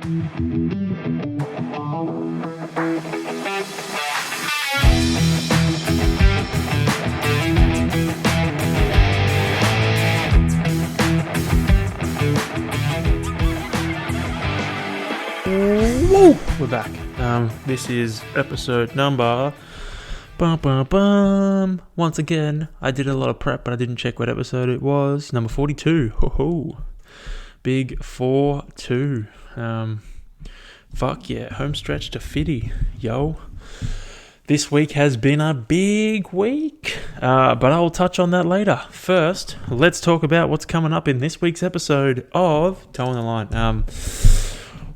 We're back. This is episode number... Once again, I did a lot of prep, but I didn't check what episode it was. Number 42. Ho-ho. Big 4-2. Fuck yeah. Home stretch to 50. Yo. This week has been a big week, but I'll touch on that later. First, let's talk about what's coming up in this week's episode of Toe on the Line.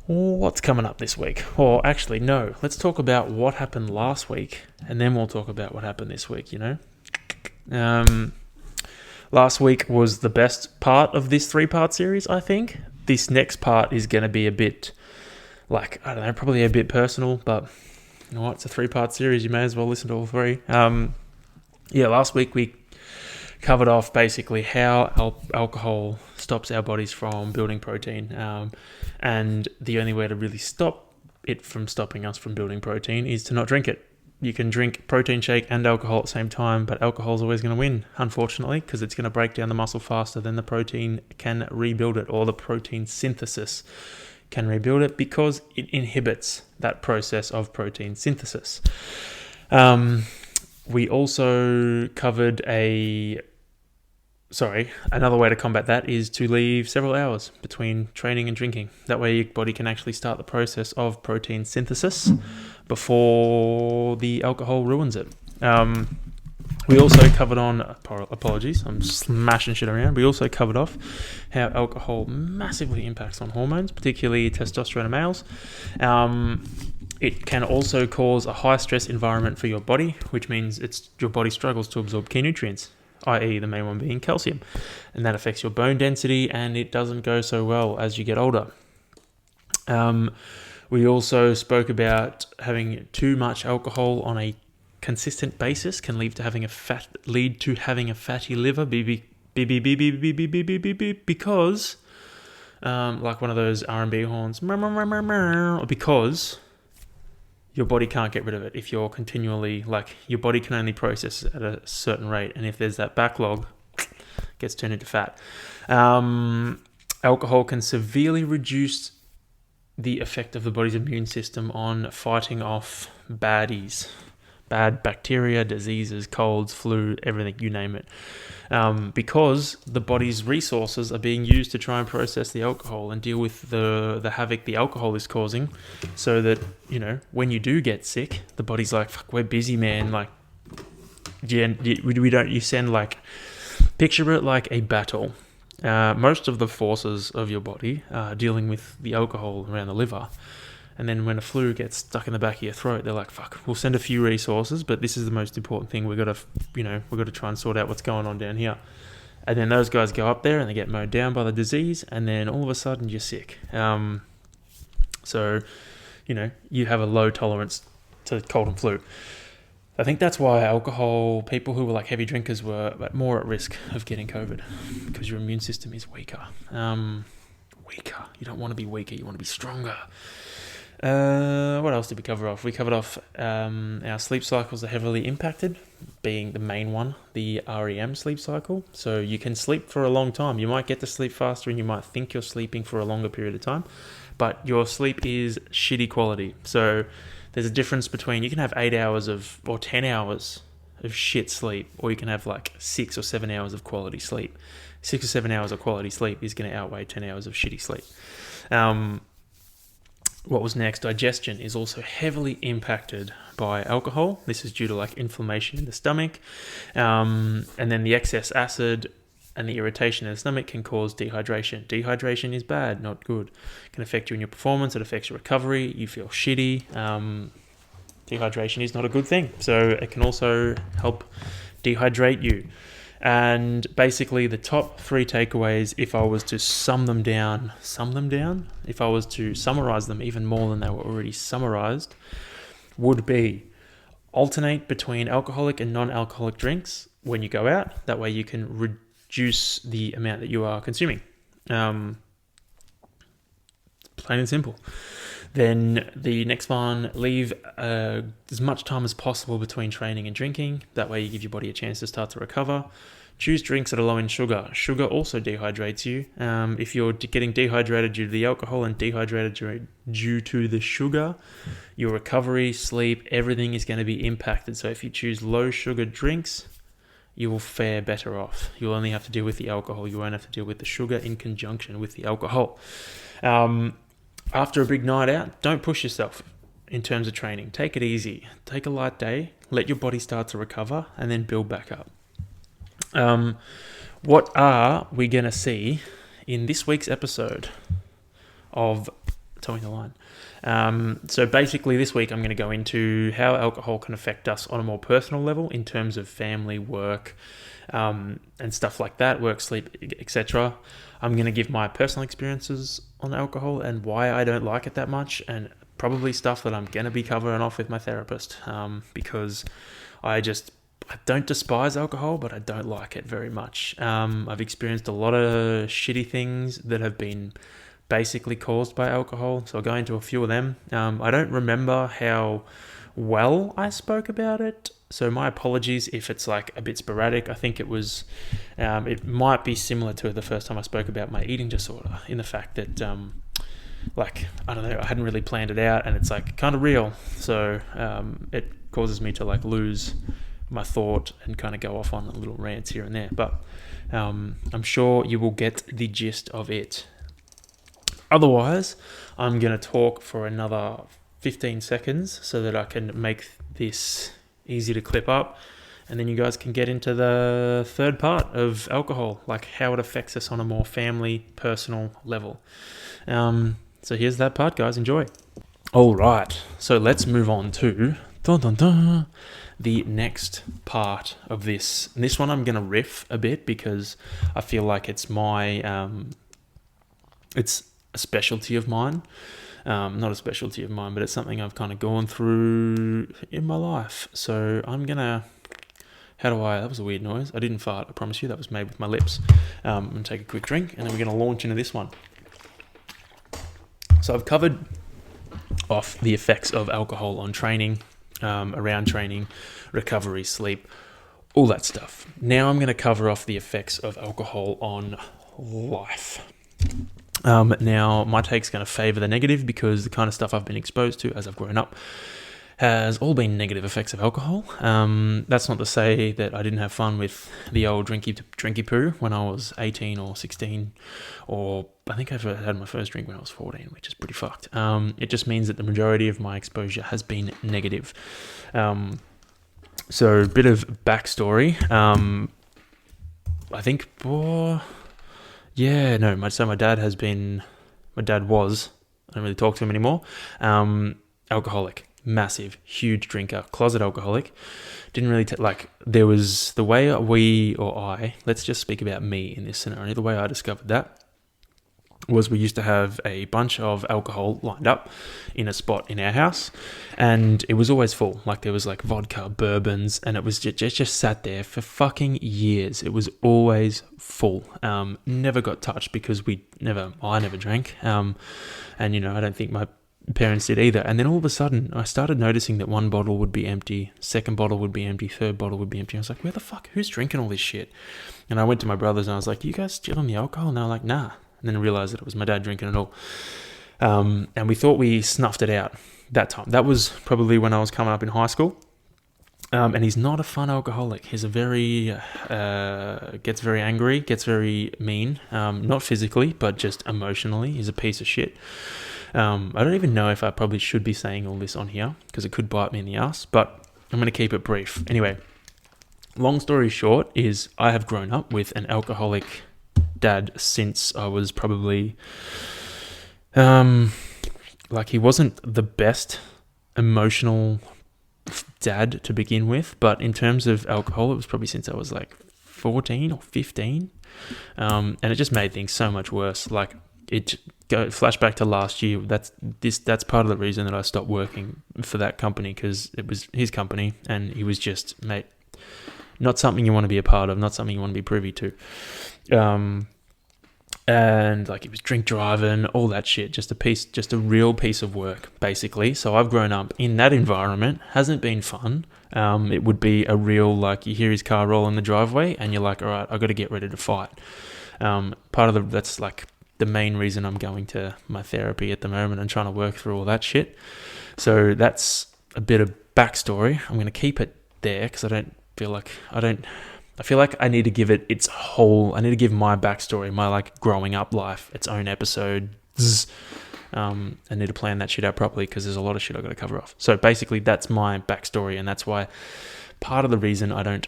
What's coming up this week? Or actually, no. Let's talk about what happened last week, and then we'll talk about what happened this week, you know? Last week was the best part of this 3-part series, I think. This next part is going to be a bit, I don't know, probably a bit personal, but you know what? It's a 3-part series. You may as well listen to all 3. Last week we covered off basically how alcohol stops our bodies from building protein. And the only way to really stop it from stopping us from building protein is to not drink it. You can drink protein shake and alcohol at the same time, but alcohol is always going to win, unfortunately, because it's going to break down the muscle faster than the protein can rebuild it, or the protein synthesis can rebuild it, because it inhibits that process of protein synthesis. We also covered another way to combat that is to leave several hours between training and drinking. That way your body can actually start the process of protein synthesis before the alcohol ruins it. We also covered on, apologies, I'm smashing shit around. We also covered off how alcohol massively impacts on hormones, particularly testosterone in males. It can also cause a high stress environment for your body, which means your body struggles to absorb key nutrients, i.e. the main one being calcium, and that affects your bone density, and it doesn't go so well as you get older. We also spoke about having too much alcohol on a consistent basis can lead to having a fatty liver, because like one of those R&B horns, because your body can't get rid of it. If you're continually, your body can only process at a certain rate, and if there's that backlog, it gets turned into fat. Alcohol can severely reduce the effect of the body's immune system on fighting off bad bacteria, diseases, colds, flu, everything, you name it. Because the body's resources are being used to try and process the alcohol and deal with the havoc the alcohol is causing, so that, you know, when you do get sick, the body's like, fuck, we're busy, man. You send, picture it like a battle. Most of the forces of your body are dealing with the alcohol around the liver. And then when a flu gets stuck in the back of your throat, they're like, fuck, we'll send a few resources, but this is the most important thing. We've got to try and sort out what's going on down here. And then those guys go up there and they get mowed down by the disease, and then all of a sudden you're sick. So, you know, you have a low tolerance to cold and flu. I think that's why people who were heavy drinkers were more at risk of getting COVID, because your immune system is weaker. You don't want to be weaker, you want to be stronger. What else did we cover off? We covered off our sleep cycles are heavily impacted, being the main one, the REM sleep cycle. So you can sleep for a long time. You might get to sleep faster and you might think you're sleeping for a longer period of time, but your sleep is shitty quality. So there's a difference between, you can have 8 hours or 10 hours of shit sleep, or you can have 6 or 7 hours of quality sleep. 6 or 7 hours of quality sleep is going to outweigh 10 hours of shitty sleep. What was next? Digestion is also heavily impacted by alcohol. This is due to inflammation in the stomach. And then the excess acid and the irritation in the stomach can cause dehydration. Dehydration is bad, not good. It can affect you in your performance. It affects your recovery. You feel shitty. Dehydration is not a good thing. So it can also help dehydrate you. And basically the top 3 takeaways, if I was to sum them down, if I was to summarize them even more than they were already summarized, would be alternate between alcoholic and non-alcoholic drinks when you go out. That way you can reduce the amount that you are consuming. Plain and simple. Then the next one, leave as much time as possible between training and drinking. That way you give your body a chance to start to recover. Choose drinks that are low in sugar. Sugar also dehydrates you. If you're getting dehydrated due to the alcohol and dehydrated due to the sugar, your recovery, sleep, everything is going to be impacted. So if you choose low sugar drinks, you will fare better off. You'll only have to deal with the alcohol. You won't have to deal with the sugar in conjunction with the alcohol. After a big night out, don't push yourself in terms of training. Take it easy. Take a light day. Let your body start to recover and then build back up. What are we going to see in this week's episode of Towing the Line? So basically this week I'm going to go into how alcohol can affect us on a more personal level in terms of family, work, and stuff like that, work, sleep, etc. I'm going to give my personal experiences on alcohol and why I don't like it that much, and probably stuff that I'm going to be covering off with my therapist, because I don't despise alcohol, but I don't like it very much. I've experienced a lot of shitty things that have been basically caused by alcohol, so I'll go into a few of them. I don't remember how well I spoke about it, so my apologies if it's like a bit sporadic. I think it might be similar to the first time I spoke about my eating disorder, in the fact that I don't know, I hadn't really planned it out, and it's like kind of real, so it causes me to like lose my thought and kind of go off on little rants here and there, but I'm sure you will get the gist of it. Otherwise, I'm going to talk for another 15 seconds so that I can make this easy to clip up, and then you guys can get into the third part of alcohol, like how it affects us on a more family, personal level. So here's that part, guys. Enjoy. All right, so let's move on to the next part of this. And this one I'm going to riff a bit because I feel like it's it's a specialty of mine. Not a specialty of mine, but it's something I've kind of gone through in my life. So I'm going to... that was a weird noise. I didn't fart, I promise you. That was made with my lips. I'm going to take a quick drink, and then we're going to launch into this one. So I've covered off the effects of alcohol on training, around training, recovery, sleep, all that stuff. Now I'm going to cover off the effects of alcohol on life. Now my take's going to favour the negative, because the kind of stuff I've been exposed to as I've grown up has all been negative effects of alcohol. That's not to say that I didn't have fun with the old drinky poo when I was 18 or 16, or I think I had my first drink when I was 14, which is pretty fucked. It just means that the majority of my exposure has been negative. So a bit of backstory. I think, my dad was, I don't really talk to him anymore, alcoholic. Massive, huge drinker, closet alcoholic. Didn't really there was the way let's just speak about me in this scenario. The way I discovered that was we used to have a bunch of alcohol lined up in a spot in our house, and it was always full. Like there was like vodka, bourbons, and it was just sat there for fucking years. It was always full. Never got touched because I never drank. And I don't think my parents did either. And then all of a sudden I started noticing that one bottle would be empty, second bottle would be empty, third bottle would be empty. I was like, who's drinking all this shit? And I went to my brothers and I was like, you guys still on the alcohol? And they were like, nah. And then I realized that it was my dad drinking it all. And we thought we snuffed it out that time. That was probably when I was coming up in high school. And he's not a fun alcoholic. He's gets very angry, gets very mean, not physically, but just emotionally. He's a piece of shit. I don't even know if I probably should be saying all this on here, because it could bite me in the ass, but I'm going to keep it brief. Anyway, long story short is I have grown up with an alcoholic dad since I was probably, he wasn't the best emotional dad to begin with, but in terms of alcohol, it was probably since I was like 14 or 15. And it just made things so much worse. Flashback to last year. That's part of the reason that I stopped working for that company, because it was his company, and he was just, mate, not something you want to be a part of, not something you want to be privy to. And like, he was drink driving, all that shit. Just a real piece of work, basically. So I've grown up in that environment. Hasn't been fun. It would be a real, like, you hear his car roll in the driveway and you're like, all right, I got to get ready to fight. That's like the main reason I'm going to my therapy at the moment and trying to work through all that shit. So that's a bit of backstory. I'm going to keep it there because I feel like I need to give it its whole. I need to give my backstory, my like growing up life, its own episode. I need to plan that shit out properly because there's a lot of shit I got to cover off. So basically, that's my backstory, and that's why part of the reason I don't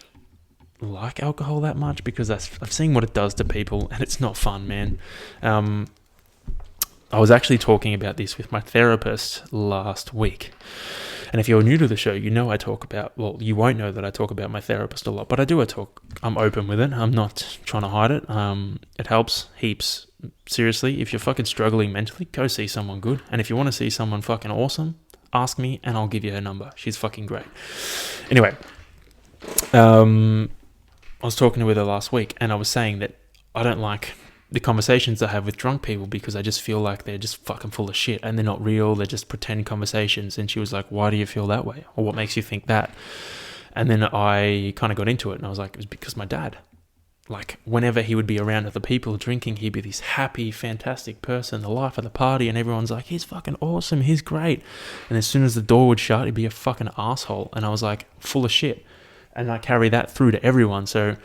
like alcohol that much, because I've seen what it does to people, and it's not fun, man. I was actually talking about this with my therapist last week. And if you're new to the show, you know you won't know that I talk about my therapist a lot, but I do. I'm open with it. I'm not trying to hide it. It helps heaps. Seriously, if you're fucking struggling mentally, go see someone good. And if you want to see someone fucking awesome, ask me and I'll give you her number. She's fucking great. Anyway, I was talking with her last week and I was saying that I don't like the conversations I have with drunk people because I just feel like they're just fucking full of shit and they're not real. They're just pretend conversations. And she was like, why do you feel that way? Or what makes you think that? And then I kind of got into it and I was like, it was because my dad, like whenever he would be around other people drinking, he'd be this happy, fantastic person, the life of the party. And everyone's like, he's fucking awesome. He's great. And as soon as the door would shut, he'd be a fucking asshole. And I was like, full of shit. And I carry that through to everyone. So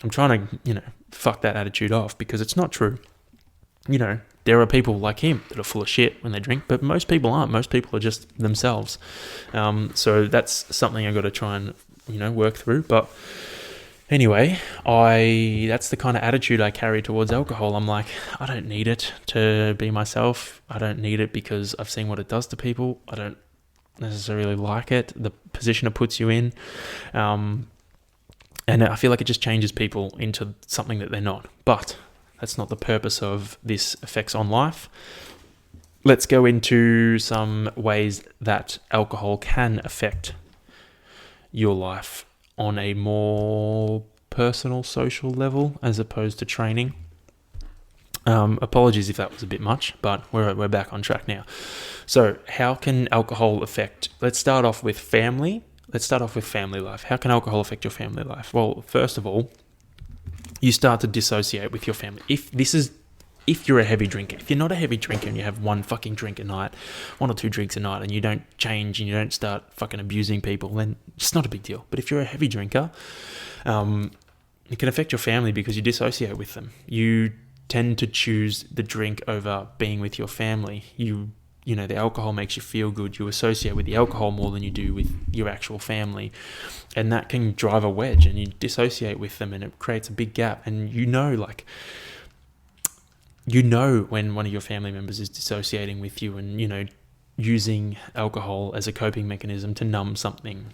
I'm trying to, fuck that attitude off because it's not true. There are people like him that are full of shit when they drink, but most people aren't. Most people are just themselves. So that's something I got to try and, work through. But anyway, that's the kind of attitude I carry towards alcohol. I'm like, I don't need it to be myself. I don't need it because I've seen what it does to people. I don't necessarily like it, the position it puts you in. And I feel like it just changes people into something that they're not. But that's not the purpose of this effects on life. Let's go into some ways that alcohol can affect your life on a more personal, social level as opposed to training. Apologies if that was a bit much, but we're back on track now. So how can alcohol affect... Let's start off with family. Let's start off with family life. How can alcohol affect your family life? Well, first of all, you start to dissociate with your family. If you're a heavy drinker, if you're not a heavy drinker and you have one fucking drink a night, 1 or 2 drinks a night, and you don't change and you don't start fucking abusing people, then it's not a big deal. But if you're a heavy drinker, it can affect your family because you dissociate with them. You tend to choose the drink over being with your family. The alcohol makes you feel good. You associate with the alcohol more than you do with your actual family. And that can drive a wedge and you dissociate with them and it creates a big gap. And when one of your family members is dissociating with you and, using alcohol as a coping mechanism to numb something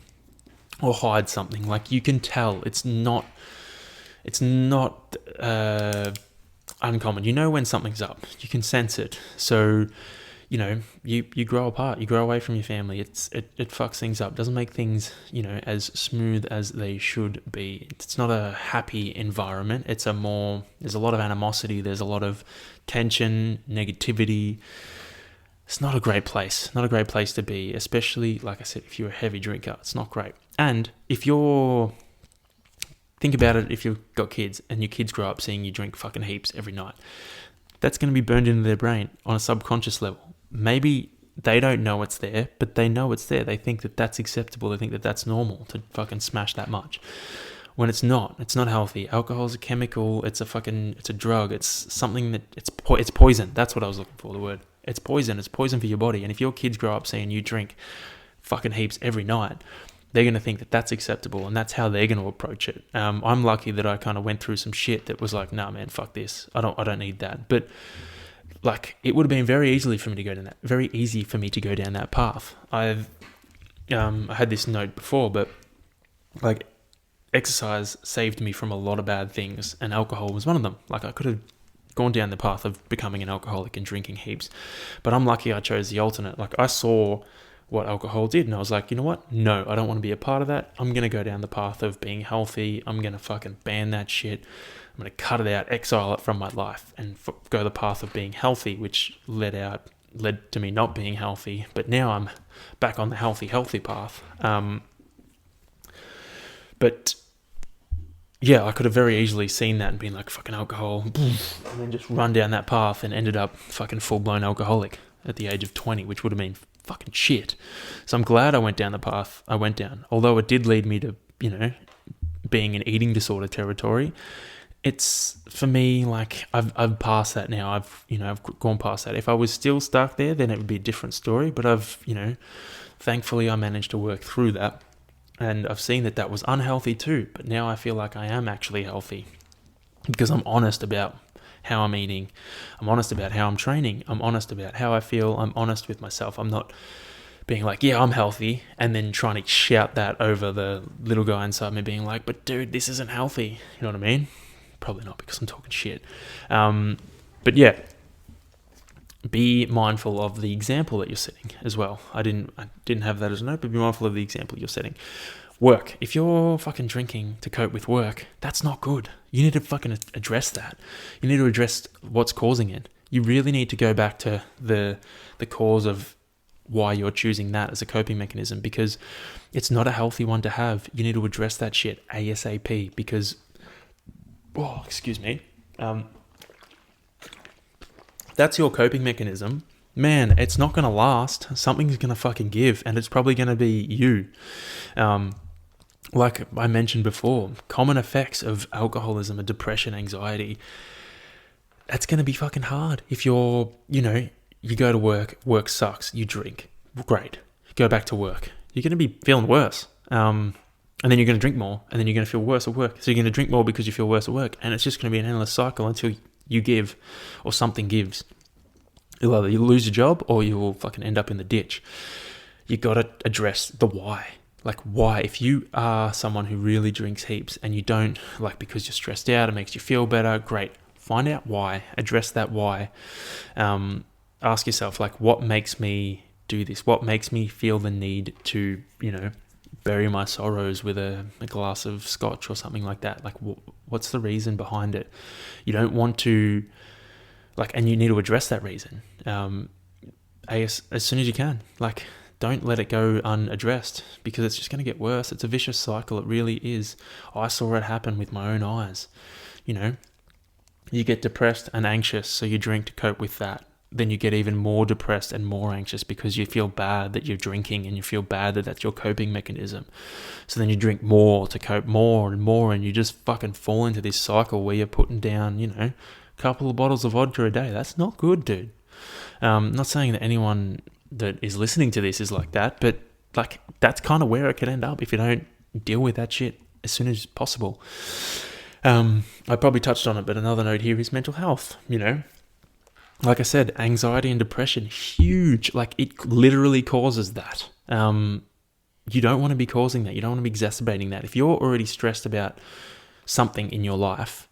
or hide something. Like you can tell it's not uncommon. When something's up. You can sense it. So you grow apart, you grow away from your family. It fucks things up. Doesn't make things, as smooth as they should be. It's not a happy environment. There's a lot of animosity. There's a lot of tension, negativity. It's not a great place. Not a great place to be, especially, like I said, if you're a heavy drinker. It's not great. And think about it, if you've got kids and your kids grow up seeing you drink fucking heaps every night, that's going to be burned into their brain on a subconscious level. Maybe they don't know it's there, but they know it's there. They think that that's acceptable. They think that that's normal to fucking smash that much. When it's not healthy. Alcohol is a chemical. It's a drug. It's something that it's poison. That's what I was looking for, the word. It's poison. It's poison for your body. And if your kids grow up seeing you drink fucking heaps every night, they're going to think that that's acceptable and that's how they're going to approach it. I'm lucky that I kind of went through some shit that was like, nah, man, fuck this. I don't need that. But like, it would have been very easy for me to go down that path. I had this note before, but like, exercise saved me from a lot of bad things, and alcohol was one of them. Like, I could have gone down the path of becoming an alcoholic and drinking heaps, but I'm lucky I chose the alternate. Like, I saw what alcohol did, and I was like, you know what? No, I don't want to be a part of that. I'm going to go down the path of being healthy. I'm going to fucking ban that shit. I'm going to cut it out, exile it from my life, and go the path of being healthy, which led to me not being healthy. But now I'm back on the healthy path. But yeah, I could have very easily seen that and been like, fucking alcohol, and then just run down that path and ended up fucking full-blown alcoholic at the age of 20, which would have been fucking shit. So I'm glad I went down the path I went down, although it did lead me to, being in eating disorder territory. It's, for me, like, I've passed that now. I've gone past that. If I was still stuck there, then it would be a different story. But thankfully I managed to work through that. And I've seen that was unhealthy too. But now I feel like I am actually healthy because I'm honest about how I'm eating. I'm honest about how I'm training. I'm honest about how I feel. I'm honest with myself. I'm not being like, yeah, I'm healthy, and then trying to shout that over the little guy inside me being like, but dude, this isn't healthy. You know what I mean? Probably not, because I'm talking shit. But yeah, be mindful of the example that you're setting as well. I didn't have that as a note, but be mindful of the example you're setting. Work. If you're fucking drinking to cope with work, that's not good. You need to fucking address that. You need to address what's causing it. You really need to go back to the cause of why you're choosing that as a coping mechanism, because it's not a healthy one to have. You need to address that shit ASAP, because, excuse me, that's your coping mechanism. Man, it's not going to last. Something's going to fucking give, and it's probably going to be you. Like I mentioned before, common effects of alcoholism are depression, anxiety. That's going to be fucking hard. If you're, you go to work sucks, you drink, great. Go back to work. You're going to be feeling worse. And then you're going to drink more, and then you're going to feel worse at work. So you're going to drink more because you feel worse at work. And it's just going to be an endless cycle until you give, or something gives. You'll either lose your job, or you will fucking end up in the ditch. You got to address the why. Like, why? If you are someone who really drinks heaps and you don't, like, because you're stressed out, it makes you feel better, great. Find out why. Address that why. Ask yourself, like, what makes me do this? What makes me feel the need to, bury my sorrows with a glass of scotch or something like that? Like, what's the reason behind it? You don't want to, and you need to address that reason as soon as you can. Like, don't let it go unaddressed, because it's just going to get worse. It's a vicious cycle. It really is. I saw it happen with my own eyes. You get depressed and anxious, so you drink to cope with that. Then you get even more depressed and more anxious because you feel bad that you're drinking, and you feel bad that that's your coping mechanism. So then you drink more to cope more and more, and you just fucking fall into this cycle where you're putting down, a couple of bottles of vodka a day. That's not good, dude. I'm not saying that anyone that is listening to this is like that, but that's kind of where it could end up if you don't deal with that shit as soon as possible. I probably touched on it, but another note here is mental health. Like I said, anxiety and depression, huge. Like, it literally causes that. You don't want to be causing that. You don't want to be exacerbating that. If you're already stressed about something in your life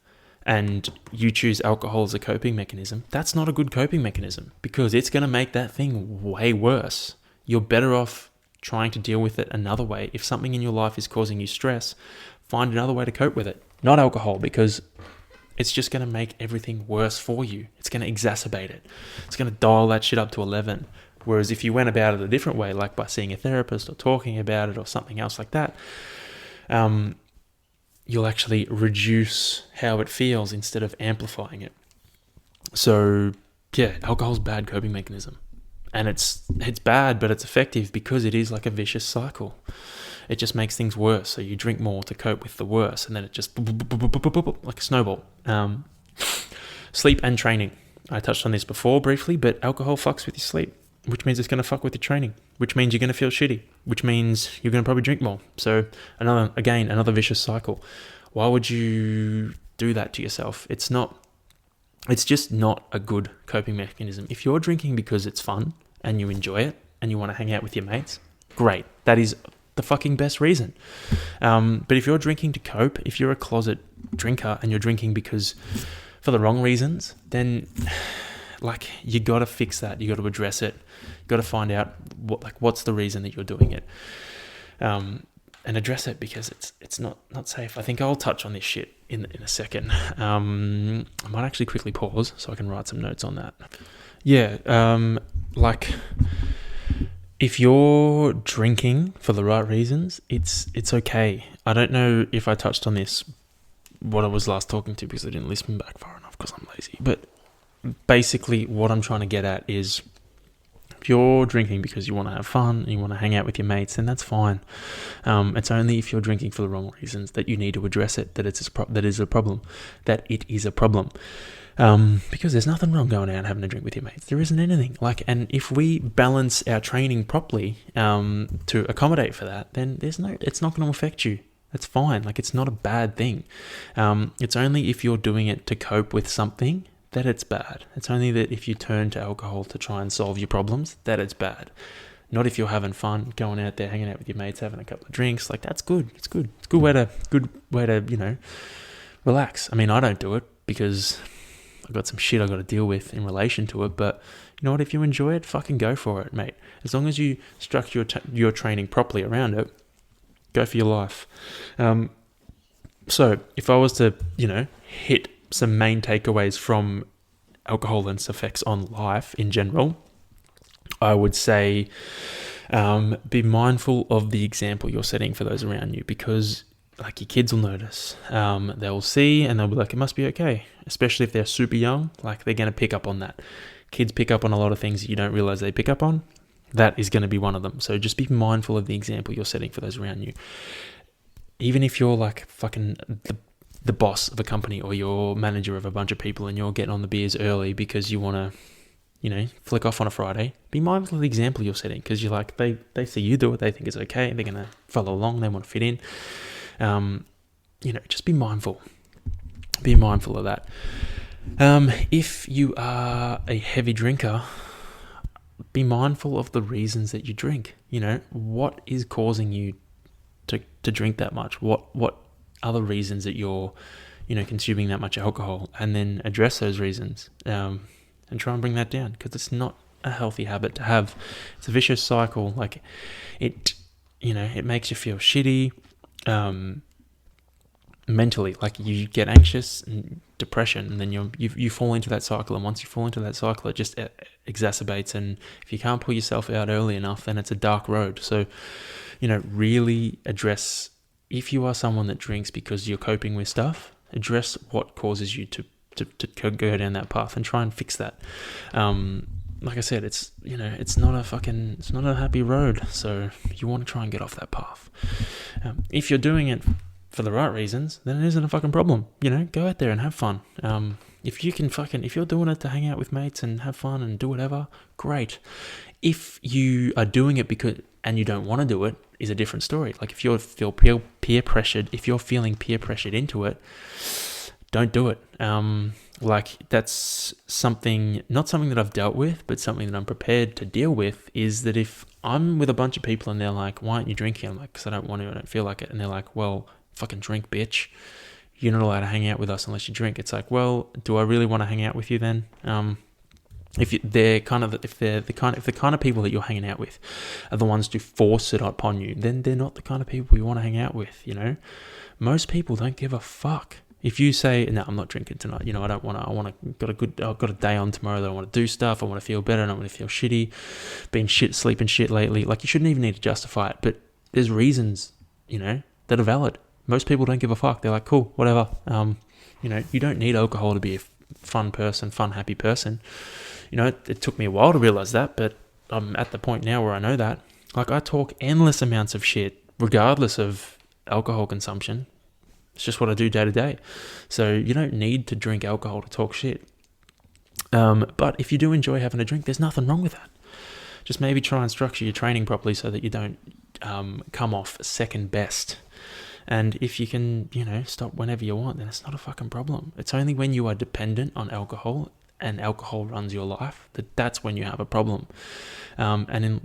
and you choose alcohol as a coping mechanism, that's not a good coping mechanism, because it's going to make that thing way worse. You're better off trying to deal with it another way. If something in your life is causing you stress, find another way to cope with it. Not alcohol, because it's just going to make everything worse for you. It's going to exacerbate it. It's going to dial that shit up to 11. Whereas if you went about it a different way, like by seeing a therapist or talking about it or something else like that, you'll actually reduce how it feels instead of amplifying it. So yeah, alcohol's a bad coping mechanism. And it's bad, but it's effective because it is like a vicious cycle. It just makes things worse. So you drink more to cope with the worse, and then it just like a snowball. Sleep and training. I touched on this before briefly, but alcohol fucks with your sleep, which means it's going to fuck with your training, which means you're going to feel shitty, which means you're going to probably drink more. So another vicious cycle. Why would you do that to yourself? It's just not a good coping mechanism. If you're drinking because it's fun and you enjoy it and you want to hang out with your mates, great. That is the fucking best reason. But if you're drinking to cope, if you're a closet drinker and you're drinking because for the wrong reasons, then you got to fix that. You got to address it. You got to find out what's the reason that you're doing it, and address it, because it's not safe. I think I'll touch on this shit in a second. I might actually quickly pause so I can write some notes on that. Yeah, like if you're drinking for the right reasons, it's okay. I don't know if I touched on this, what I was last talking to, because I didn't listen back far enough because I'm lazy. But basically what I'm trying to get at is, if you're drinking because you want to have fun and you want to hang out with your mates, then that's fine. It's only if you're drinking for the wrong reasons that you need to address it, that it is a problem. Because there's nothing wrong going out and having a drink with your mates. There isn't anything. And if we balance our training properly to accommodate for that, then it's not going to affect you. That's fine. It's not a bad thing. It's only if you're doing it to cope with something that it's bad. It's only that if you turn to alcohol to try and solve your problems, that it's bad. Not if you're having fun, going out there, hanging out with your mates, having a couple of drinks. That's good. It's good. It's a good way to relax. I mean, I don't do it because I've got some shit I've got to deal with in relation to it. But you know what? If you enjoy it, fucking go for it, mate. As long as you structure your training properly around it, go for your life. So if I was to, hit some main takeaways from alcohol and its effects on life in general, I would say be mindful of the example you're setting for those around you, because your kids will notice. They'll see and they'll be like, it must be okay. Especially if they're super young, they're going to pick up on that. Kids pick up on a lot of things that you don't realize they pick up on. That is going to be one of them. So just be mindful of the example you're setting for those around you. Even if you're fucking the boss of a company, or you're manager of a bunch of people and you're getting on the beers early because you want to, flick off on a Friday, be mindful of the example you're setting, because you're they see you do it, they think it's okay, they're going to follow along, they want to fit in. Just be mindful. Be mindful of that. If you are a heavy drinker, be mindful of the reasons that you drink. What is causing you to drink that much? What other reasons that you're, consuming that much alcohol, and then address those reasons, and try and bring that down, because it's not a healthy habit to have. It's a vicious cycle. It makes you feel shitty, mentally. You get anxious and depression, and then you fall into that cycle. And once you fall into that cycle, it just exacerbates. And if you can't pull yourself out early enough, then it's a dark road. So, really address. If you are someone that drinks because you're coping with stuff, address what causes you to go down that path and try and fix that. Like I said, it's not a happy road. So you want to try and get off that path. If you're doing it for the right reasons, then it isn't a fucking problem. Go out there and have fun. If you're doing it to hang out with mates and have fun and do whatever, great. If you are doing it and you don't want to do it, is a different story. If you feel peer pressured, if you're feeling peer pressured into it, don't do it. That's not something that I've dealt with, but something that I'm prepared to deal with, is that if I'm with a bunch of people and they're like, why aren't you drinking? I'm like, because I don't want to, I don't feel like it. And they're like, well, fucking drink, bitch. You're not allowed to hang out with us unless you drink. It's like, well, do I really want to hang out with you then? If the kind of people that you're hanging out with are the ones to force it upon you, then they're not the kind of people you want to hang out with. Most people don't give a fuck. If you say, no, I'm not drinking tonight, I don't want to, I've got a day on tomorrow that I want to do stuff, I want to feel better, I don't want to feel shitty, sleeping shit lately. You shouldn't even need to justify it, but there's reasons, that are valid. Most people don't give a fuck. They're like, cool, whatever. You don't need alcohol to be a fun, happy person. It took me a while to realize that, but I'm at the point now where I know that. I talk endless amounts of shit, regardless of alcohol consumption. It's just what I do day to day. So you don't need to drink alcohol to talk shit. But if you do enjoy having a drink, there's nothing wrong with that. Just maybe try and structure your training properly so that you don't come off second best. And if you can, stop whenever you want, then it's not a fucking problem. It's only when you are dependent on alcohol and alcohol runs your life that's when you have a problem. And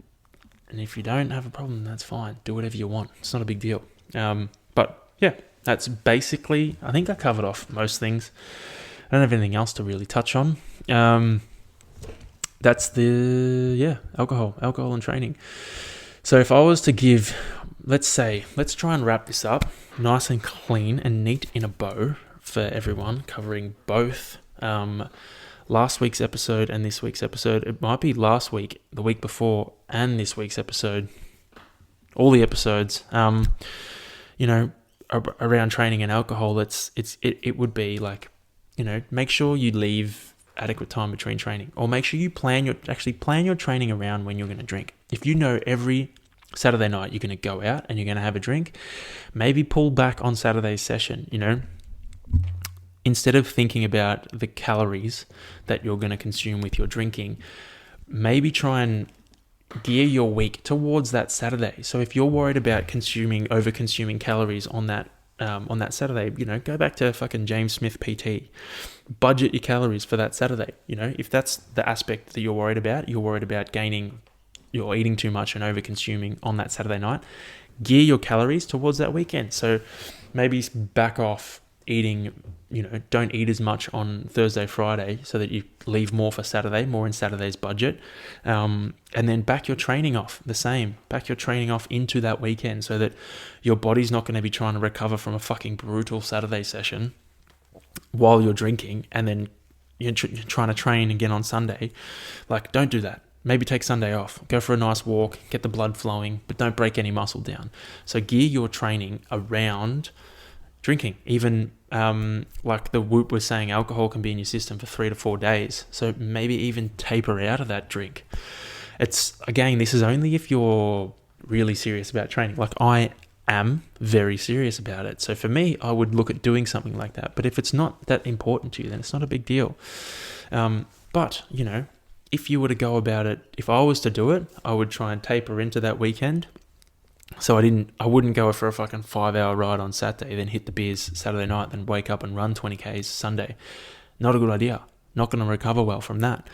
if you don't have a problem, that's fine. Do whatever you want. It's not a big deal. But yeah, that's basically, I think I covered off most things. I don't have anything else to really touch on. That's alcohol and training. So if I was to give, let's try and wrap this up nice and clean and neat in a bow for everyone, covering both last week's episode and this week's episode. It might be last week, the week before, and this week's episode. All the episodes, around training and alcohol. It would be like, make sure you leave adequate time between training, or make sure you plan your training around when you're going to drink. If you know every Saturday night you're going to go out and you're going to have a drink, maybe pull back on Saturday's session. Instead of thinking about the calories that you're going to consume with your drinking, maybe try and gear your week towards that Saturday. So if you're worried about over consuming calories on that Saturday, go back to fucking James Smith PT. Budget your calories for that Saturday. If that's the aspect that you're worried about gaining, you're eating too much and over consuming on that Saturday night, gear your calories towards that weekend. So maybe back off eating, don't eat as much on Thursday, Friday, so that you leave more for Saturday, more in Saturday's budget. And then back your training off into that weekend, so that your body's not going to be trying to recover from a fucking brutal Saturday session while you're drinking, and then you're trying to train again on Sunday. Like, don't do that. Maybe take Sunday off, go for a nice walk, get the blood flowing, but don't break any muscle down. So gear your training around drinking. Even like the Whoop was saying, alcohol can be in your system for 3 to 4 days. So maybe even taper out of that drink. This is only if you're really serious about training. Like, I am very serious about it. So for me, I would look at doing something like that. But if it's not that important to you, then it's not a big deal. But if you were to go about it, if I was to do it, I would try and taper into that weekend. So I wouldn't go for a fucking 5-hour ride on Saturday, then hit the beers Saturday night, then wake up and run 20 Ks Sunday. Not a good idea. Not going to recover well from that.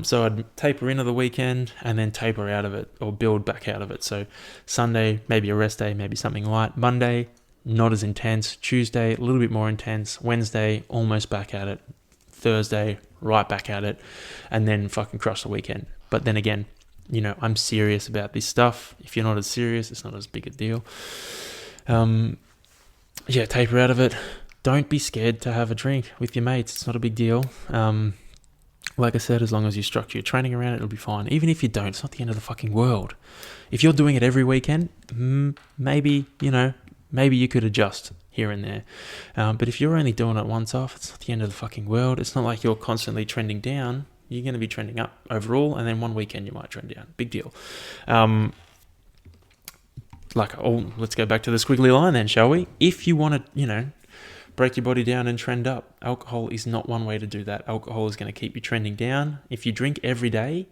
So I'd taper into the weekend and then taper out of it, or build back out of it. So Sunday, maybe a rest day, maybe something light. Monday, not as intense. Tuesday, a little bit more intense. Wednesday, almost back at it. Thursday, right back at it. And then fucking crush the weekend. But then again, I'm serious about this stuff. If you're not as serious, it's not as big a deal. Taper out of it. Don't be scared to have a drink with your mates. It's not a big deal. Like I said, as long as you structure your training around it, it'll be fine. Even if you don't, it's not the end of the fucking world. If you're doing it every weekend, maybe you could adjust here and there. But if you're only doing it once off, it's not the end of the fucking world. It's not like you're constantly trending down. You're going to be trending up overall, and then one weekend you might trend down. Big deal. Let's go back to the squiggly line then, shall we? If you want to, break your body down and trend up, alcohol is not one way to do that. Alcohol is going to keep you trending down. If you drink every day,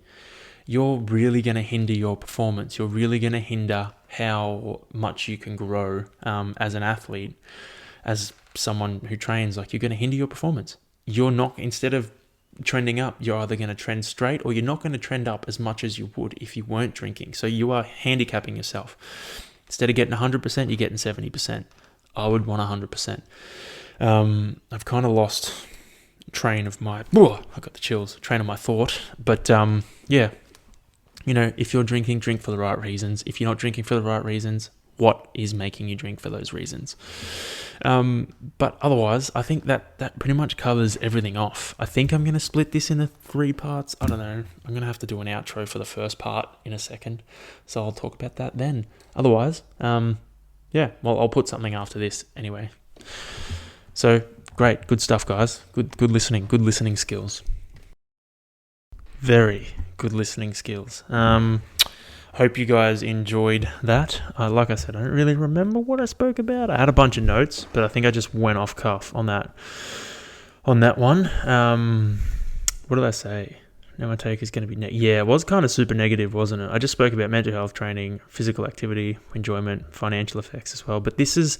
you're really going to hinder your performance. You're really going to hinder how much you can grow as an athlete, as someone who trains. Like, you're going to hinder your performance. Instead of trending up, you're either going to trend straight, or you're not going to trend up as much as you would if you weren't drinking. So you are handicapping yourself. Instead of getting 100%, you're getting 70%. I would want 100%. I've kind of lost train of my... I got the chills. Train of my thought. But if you're drinking, drink for the right reasons. If you're not drinking for the right reasons, what is making you drink for those reasons? But otherwise, I think that pretty much covers everything off. I think I'm going to split this into 3 parts. I don't know. I'm going to have to do an outro for the first part in a second. So I'll talk about that then. Otherwise, I'll put something after this anyway. So great. Good stuff, guys. Good listening. Good listening skills. Very good listening skills. Hope you guys enjoyed that. Like I said, I don't really remember what I spoke about. I had a bunch of notes, but I think I just went off cuff on that one. What did I say? Now my take is going to be... it was kind of super negative, wasn't it? I just spoke about mental health training, physical activity, enjoyment, financial effects as well. But this is...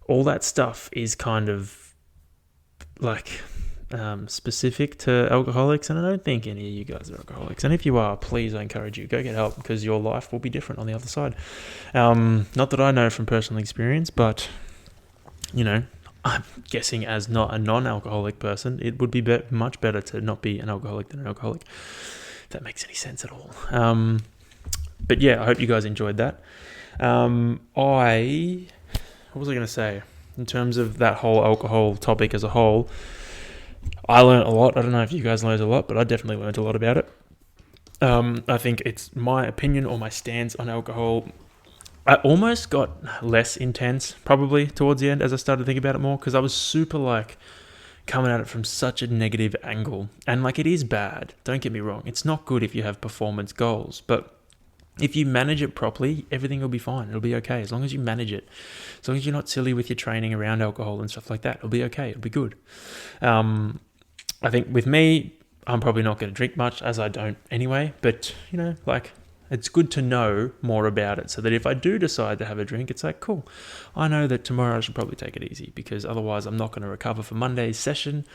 all that stuff is kind of like... specific to alcoholics, and I don't think any of you guys are alcoholics, and if you are, please, I encourage you, go get help, because your life will be different on the other side. Not that I know from personal experience, but I'm guessing as not a non-alcoholic person, it would be much better to not be an alcoholic than an alcoholic, if that makes any sense at all. But I hope you guys enjoyed that. What was I going to say? in terms of that whole alcohol topic as a whole, I learned a lot. I don't know if you guys learned a lot, but I definitely learned a lot about it. I think it's my opinion or my stance on alcohol. I almost got less intense probably towards the end as I started to think about it more, because I was super like coming at it from such a negative angle. And like, it is bad, don't get me wrong. It's not good if you have performance goals, but if you manage it properly, everything will be fine. It'll be okay as long as you manage it. As long as you're not silly with your training around alcohol and stuff like that, it'll be okay. It'll be good. I think with me, I'm probably not going to drink much, as I don't anyway. But, you know, like, it's good to know more about it so that if I do decide to have a drink, it's like, cool. I know that tomorrow I should probably take it easy, because otherwise I'm not going to recover for Monday's session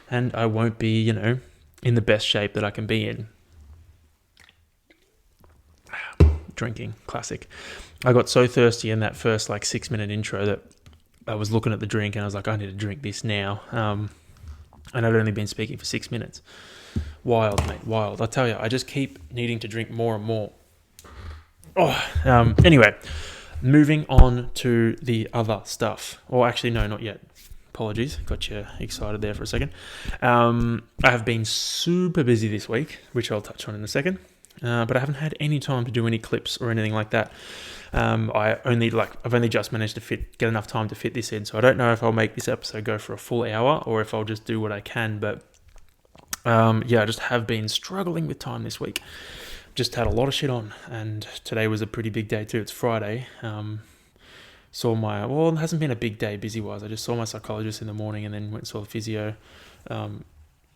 and I won't be, you know, in the best shape that I can be in. Drinking, classic. I got so thirsty in that first like 6-minute intro that I was looking at the drink and I was like, I need to drink this now. And I'd only been speaking for 6 minutes. Wild, mate, wild. I tell you, I just keep needing to drink more and more. Anyway, moving on to the other stuff. Or actually, no, not yet. Apologies, got you excited there for a second. I have been super busy this week, which I'll touch on in a second. But I haven't had any time to do any clips or anything like that. I've only just managed to get enough time to fit this in, so I don't know if I'll make this episode go for a full hour or if I'll just do what I can. But I just have been struggling with time this week. Just had a lot of shit on, and today was a pretty big day too. It's Friday. It hasn't been a big day busy-wise. I just saw my psychologist in the morning and then went and saw the physio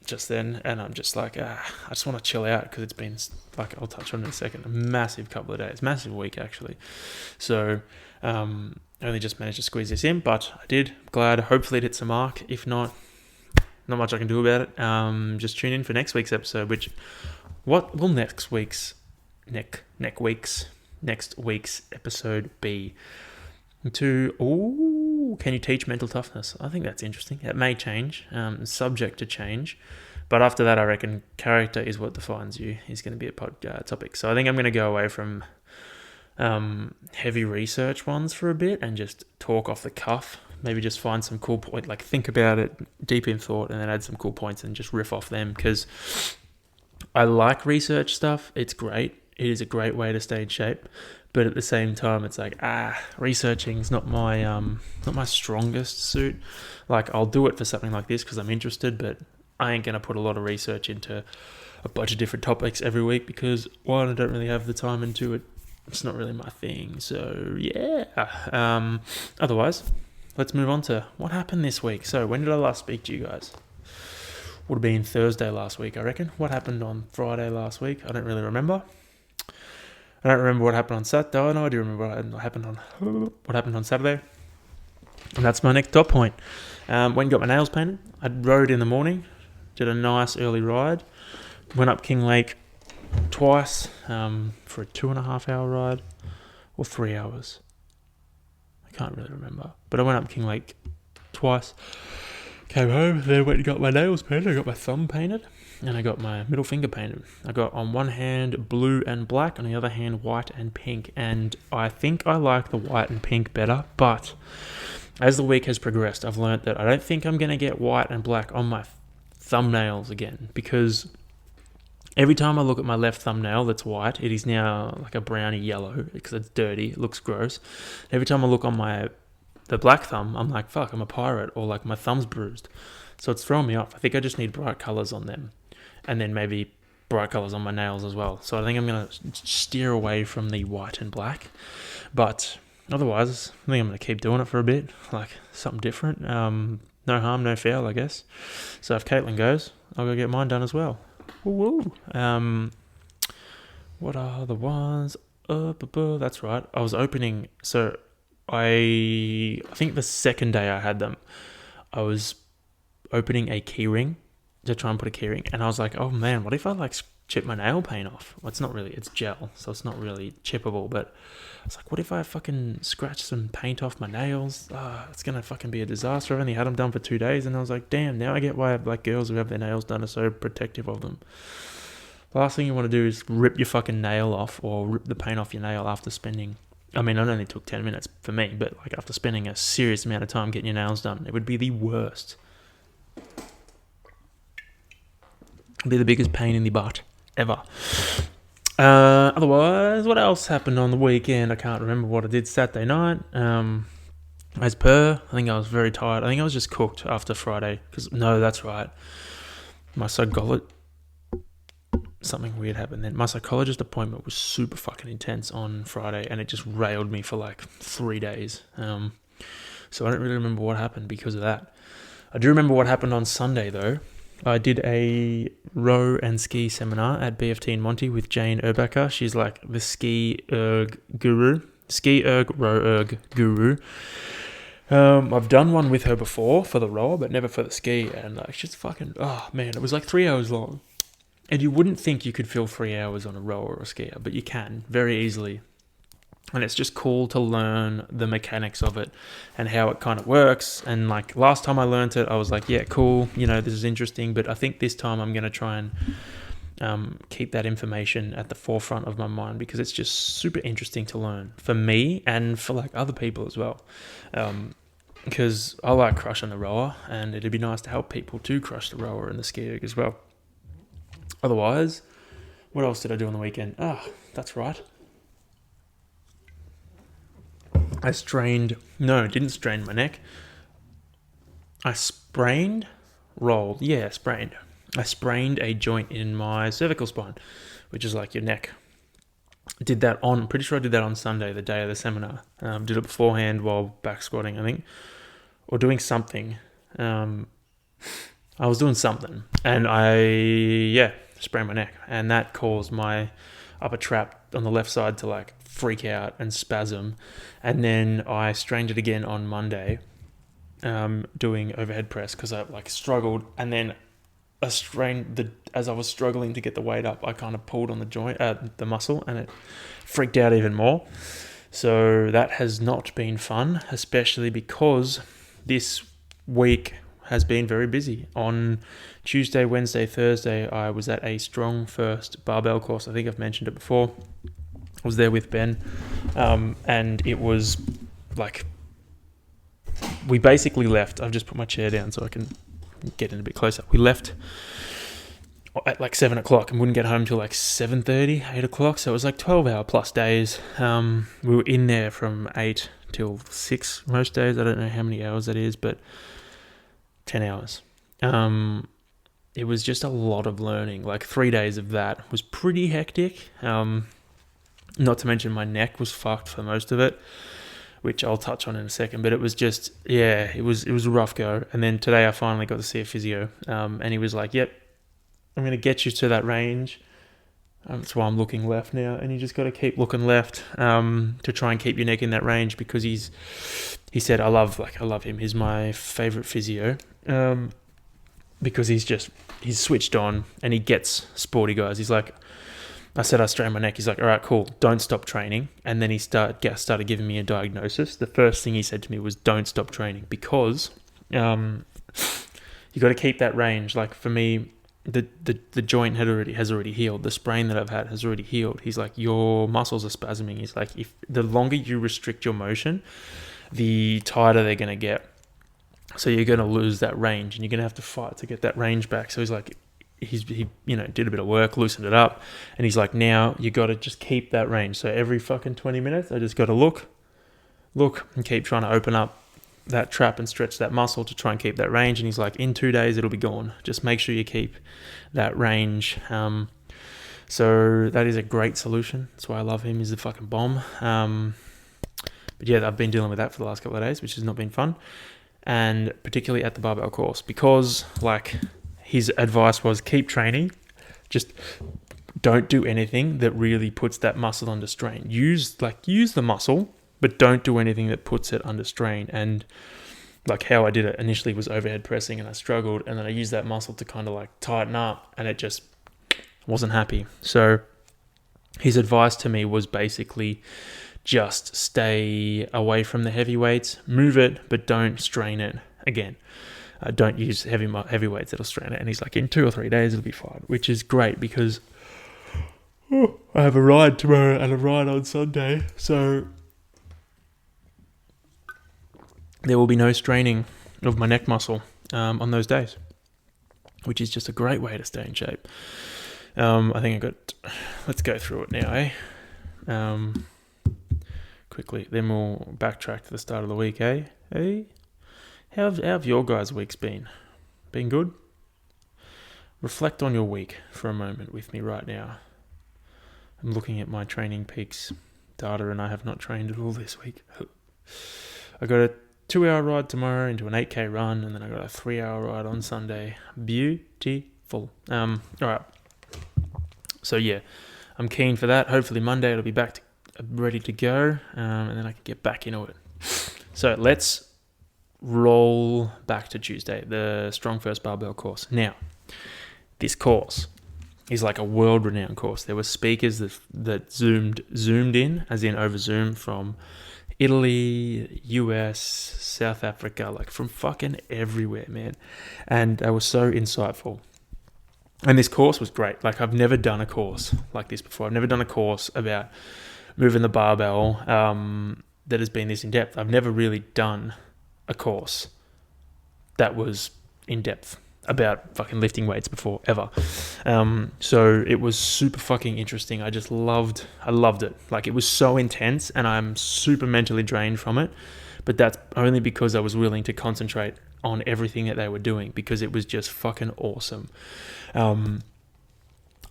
just then, and I'm just like, I just want to chill out, because it's been, like, I'll touch on it in a second, a massive couple of days, massive week actually. So I only just managed to squeeze this in, but I did. Glad. Hopefully it hits the mark. If not much I can do about it. Just tune in for next week's episode, which, what will next week's episode be? Can you teach mental toughness? I think that's interesting. It may change, subject to change. But after that, I reckon character is what defines you is going to be a topic. So I think I'm going to go away from heavy research ones for a bit and just talk off the cuff. Maybe just find some cool point, like think about it, deep in thought, and then add some cool points and just riff off them, because I like research stuff. It's great. It is a great way to stay in shape. But at the same time, it's like, researching is not my strongest suit. Like, I'll do it for something like this because I'm interested, but I ain't going to put a lot of research into a bunch of different topics every week, because, one, I don't really have the time into it. It's not really my thing. So, yeah. Otherwise, let's move on to what happened this week. So, when did I last speak to you guys? Would have been Thursday last week, I reckon. What happened on Friday last week? I don't really remember. I don't remember what happened on Saturday. Oh, no, I do remember what happened on Saturday. And that's my next top point. Went and got my nails painted. I rode in the morning. Did a nice early ride. Went up King Lake twice for a 2.5 hour ride. Or 3 hours. I can't really remember. But I went up King Lake twice. Came home, then went and got my nails painted. I got my thumb painted. And I got my middle finger painted. I got on one hand blue and black, on the other hand white and pink. And I think I like the white and pink better. But as the week has progressed, I've learned that I don't think I'm going to get white and black on my thumbnails again. Because every time I look at my left thumbnail that's white, it is now like a browny yellow because it's dirty. It looks gross. Every time I look on the black thumb, I'm like, fuck, I'm a pirate, or like my thumb's bruised. So it's throwing me off. I think I just need bright colors on them. And then maybe bright colors on my nails as well. So I think I'm going to steer away from the white and black. But otherwise, I think I'm going to keep doing it for a bit. Like something different. No harm, no foul, I guess. So if Caitlin goes, I'll go get mine done as well. Woo-woo. What are the ones? That's right. I was opening. So I think the second day I had them, I was opening a key ring to try and put a key ring, and I was like, oh man, what if I like chip my nail paint off? Well, it's not really, it's gel, so it's not really chippable, but I was like, what if I fucking scratch some paint off my nails? It's gonna fucking be a disaster. I've only had them done for 2 days, and I was like, damn, now I get why like girls who have their nails done are so protective of them. The last thing you want to do is rip your fucking nail off or rip the paint off your nail after spending I mean, it only took 10 minutes for me, but like after spending a serious amount of time getting your nails done, it would be the worst. It'd be the biggest pain in the butt ever. Otherwise, what else happened on the weekend? I can't remember what I did Saturday night. As per, I think I was very tired. I think I was just cooked after Friday. No, that's right. Something weird happened then. My psychologist appointment was super fucking intense on Friday, and it just railed me for like 3 days. So I don't really remember what happened because of that. I do remember what happened on Sunday though. I did a row and ski seminar at BFT in Monty with Jane Urbacher. She's like the ski erg guru. Ski erg, row erg guru. I've done one with her before for the rower, but never for the ski. And like, she's fucking, oh man, it was like 3 hours long. And you wouldn't think you could fill 3 hours on a rower or a skier, but you can very easily. And it's just cool to learn the mechanics of it and how it kind of works. And like last time I learned it, I was like, yeah, cool, this is interesting. But I think this time I'm going to try and keep that information at the forefront of my mind, because it's just super interesting to learn for me and for like other people as well. Because I like crushing the rower, and it'd be nice to help people to crush the rower and the ski erg as well. Otherwise, what else did I do on the weekend? That's right. I didn't strain my neck. I sprained a joint in my cervical spine, which is like your neck. Pretty sure I did that on Sunday, the day of the seminar. Did it beforehand while back squatting, I think, or doing something. I was doing something, and I sprained my neck, and that caused my upper trap on the left side to like freak out and spasm. And then I strained it again on Monday, doing overhead press, because I like struggled, and then I strained as I was struggling to get the weight up, I kind of pulled on the joint, the muscle, and it freaked out even more. So that has not been fun, especially because this week has been very busy. On Tuesday, Wednesday, Thursday, I was at a StrongFirst Barbell Course. I think I've mentioned it before. I was there with Ben, and it was like, we basically left. I've just put my chair down so I can get in a bit closer. We left at like 7 o'clock and wouldn't get home till like 7:30, 8 o'clock. So it was like 12-hour plus days. We were in there from 8 till 6 most days. I don't know how many hours that is, but 10 hours. It was just a lot of learning. Like 3 days of that was pretty hectic. Not to mention my neck was fucked for most of it, which I'll touch on in a second. But it was just, it was a rough go. And then today I finally got to see a physio, and he was like, yep, I'm going to get you to that range. That's why I'm looking left now, and you just got to keep looking left to try and keep your neck in that range, because he said, I love him. He's my favorite physio, because he's switched on and he gets sporty guys. He's like, I said I strained my neck. He's like, all right, cool, don't stop training. And then he started giving me a diagnosis. The first thing he said to me was, don't stop training, because you got to keep that range. Like for me, the joint has already healed. The sprain that I've had has already healed. He's like, your muscles are spasming. He's like, if the longer you restrict your motion, the tighter they're going to get. So you're going to lose that range, and you're going to have to fight to get that range back. So he's like, he did a bit of work, loosened it up, and he's like, now you got to just keep that range. So every fucking 20 minutes, I just got to look, and keep trying to open up that trap and stretch that muscle to try and keep that range. And he's like, in 2 days it'll be gone. Just make sure you keep that range. So that is a great solution. That's why I love him. He's a fucking bomb. But yeah, I've been dealing with that for the last couple of days, which has not been fun. And particularly at the barbell course, because like his advice was, keep training, just don't do anything that really puts that muscle under strain. Use the muscle, but don't do anything that puts it under strain. And like how I did it initially was overhead pressing, and I struggled, and then I used that muscle to kind of like tighten up, and it just wasn't happy. So his advice to me was basically just stay away from the heavy weights, move it, but don't strain it again. Don't use heavy weights that'll strain it. And he's like, in 2 or 3 days it'll be fine, which is great, because I have a ride tomorrow and a ride on Sunday. So there will be no straining of my neck muscle on those days, which is just a great way to stay in shape. I think let's go through it now, quickly. Then we'll backtrack to the start of the week, eh? How have your guys' weeks been? Been good? Reflect on your week for a moment with me right now. I'm looking at my Training Peaks data, and I have not trained at all this week. I got a 2-hour ride tomorrow into an 8K run, and then I got a 3-hour ride on Sunday. Beautiful. All right. So yeah, I'm keen for that. Hopefully Monday it'll be ready to go, and then I can get back into it. So let's roll back to Tuesday, the StrongFirst Barbell Course. Now, this course is like a world-renowned course. There were speakers that zoomed in, as in over Zoom, from Italy, US, South Africa, like from fucking everywhere, man. And they were so insightful. And this course was great. Like, I've never done a course like this before. I've never done a course about moving the barbell that has been this in-depth. I've never really done a course that was in-depth about fucking lifting weights before, ever. So it was super fucking interesting. I loved it. Like, it was so intense, and I'm super mentally drained from it. But that's only because I was willing to concentrate on everything that they were doing, because it was just fucking awesome.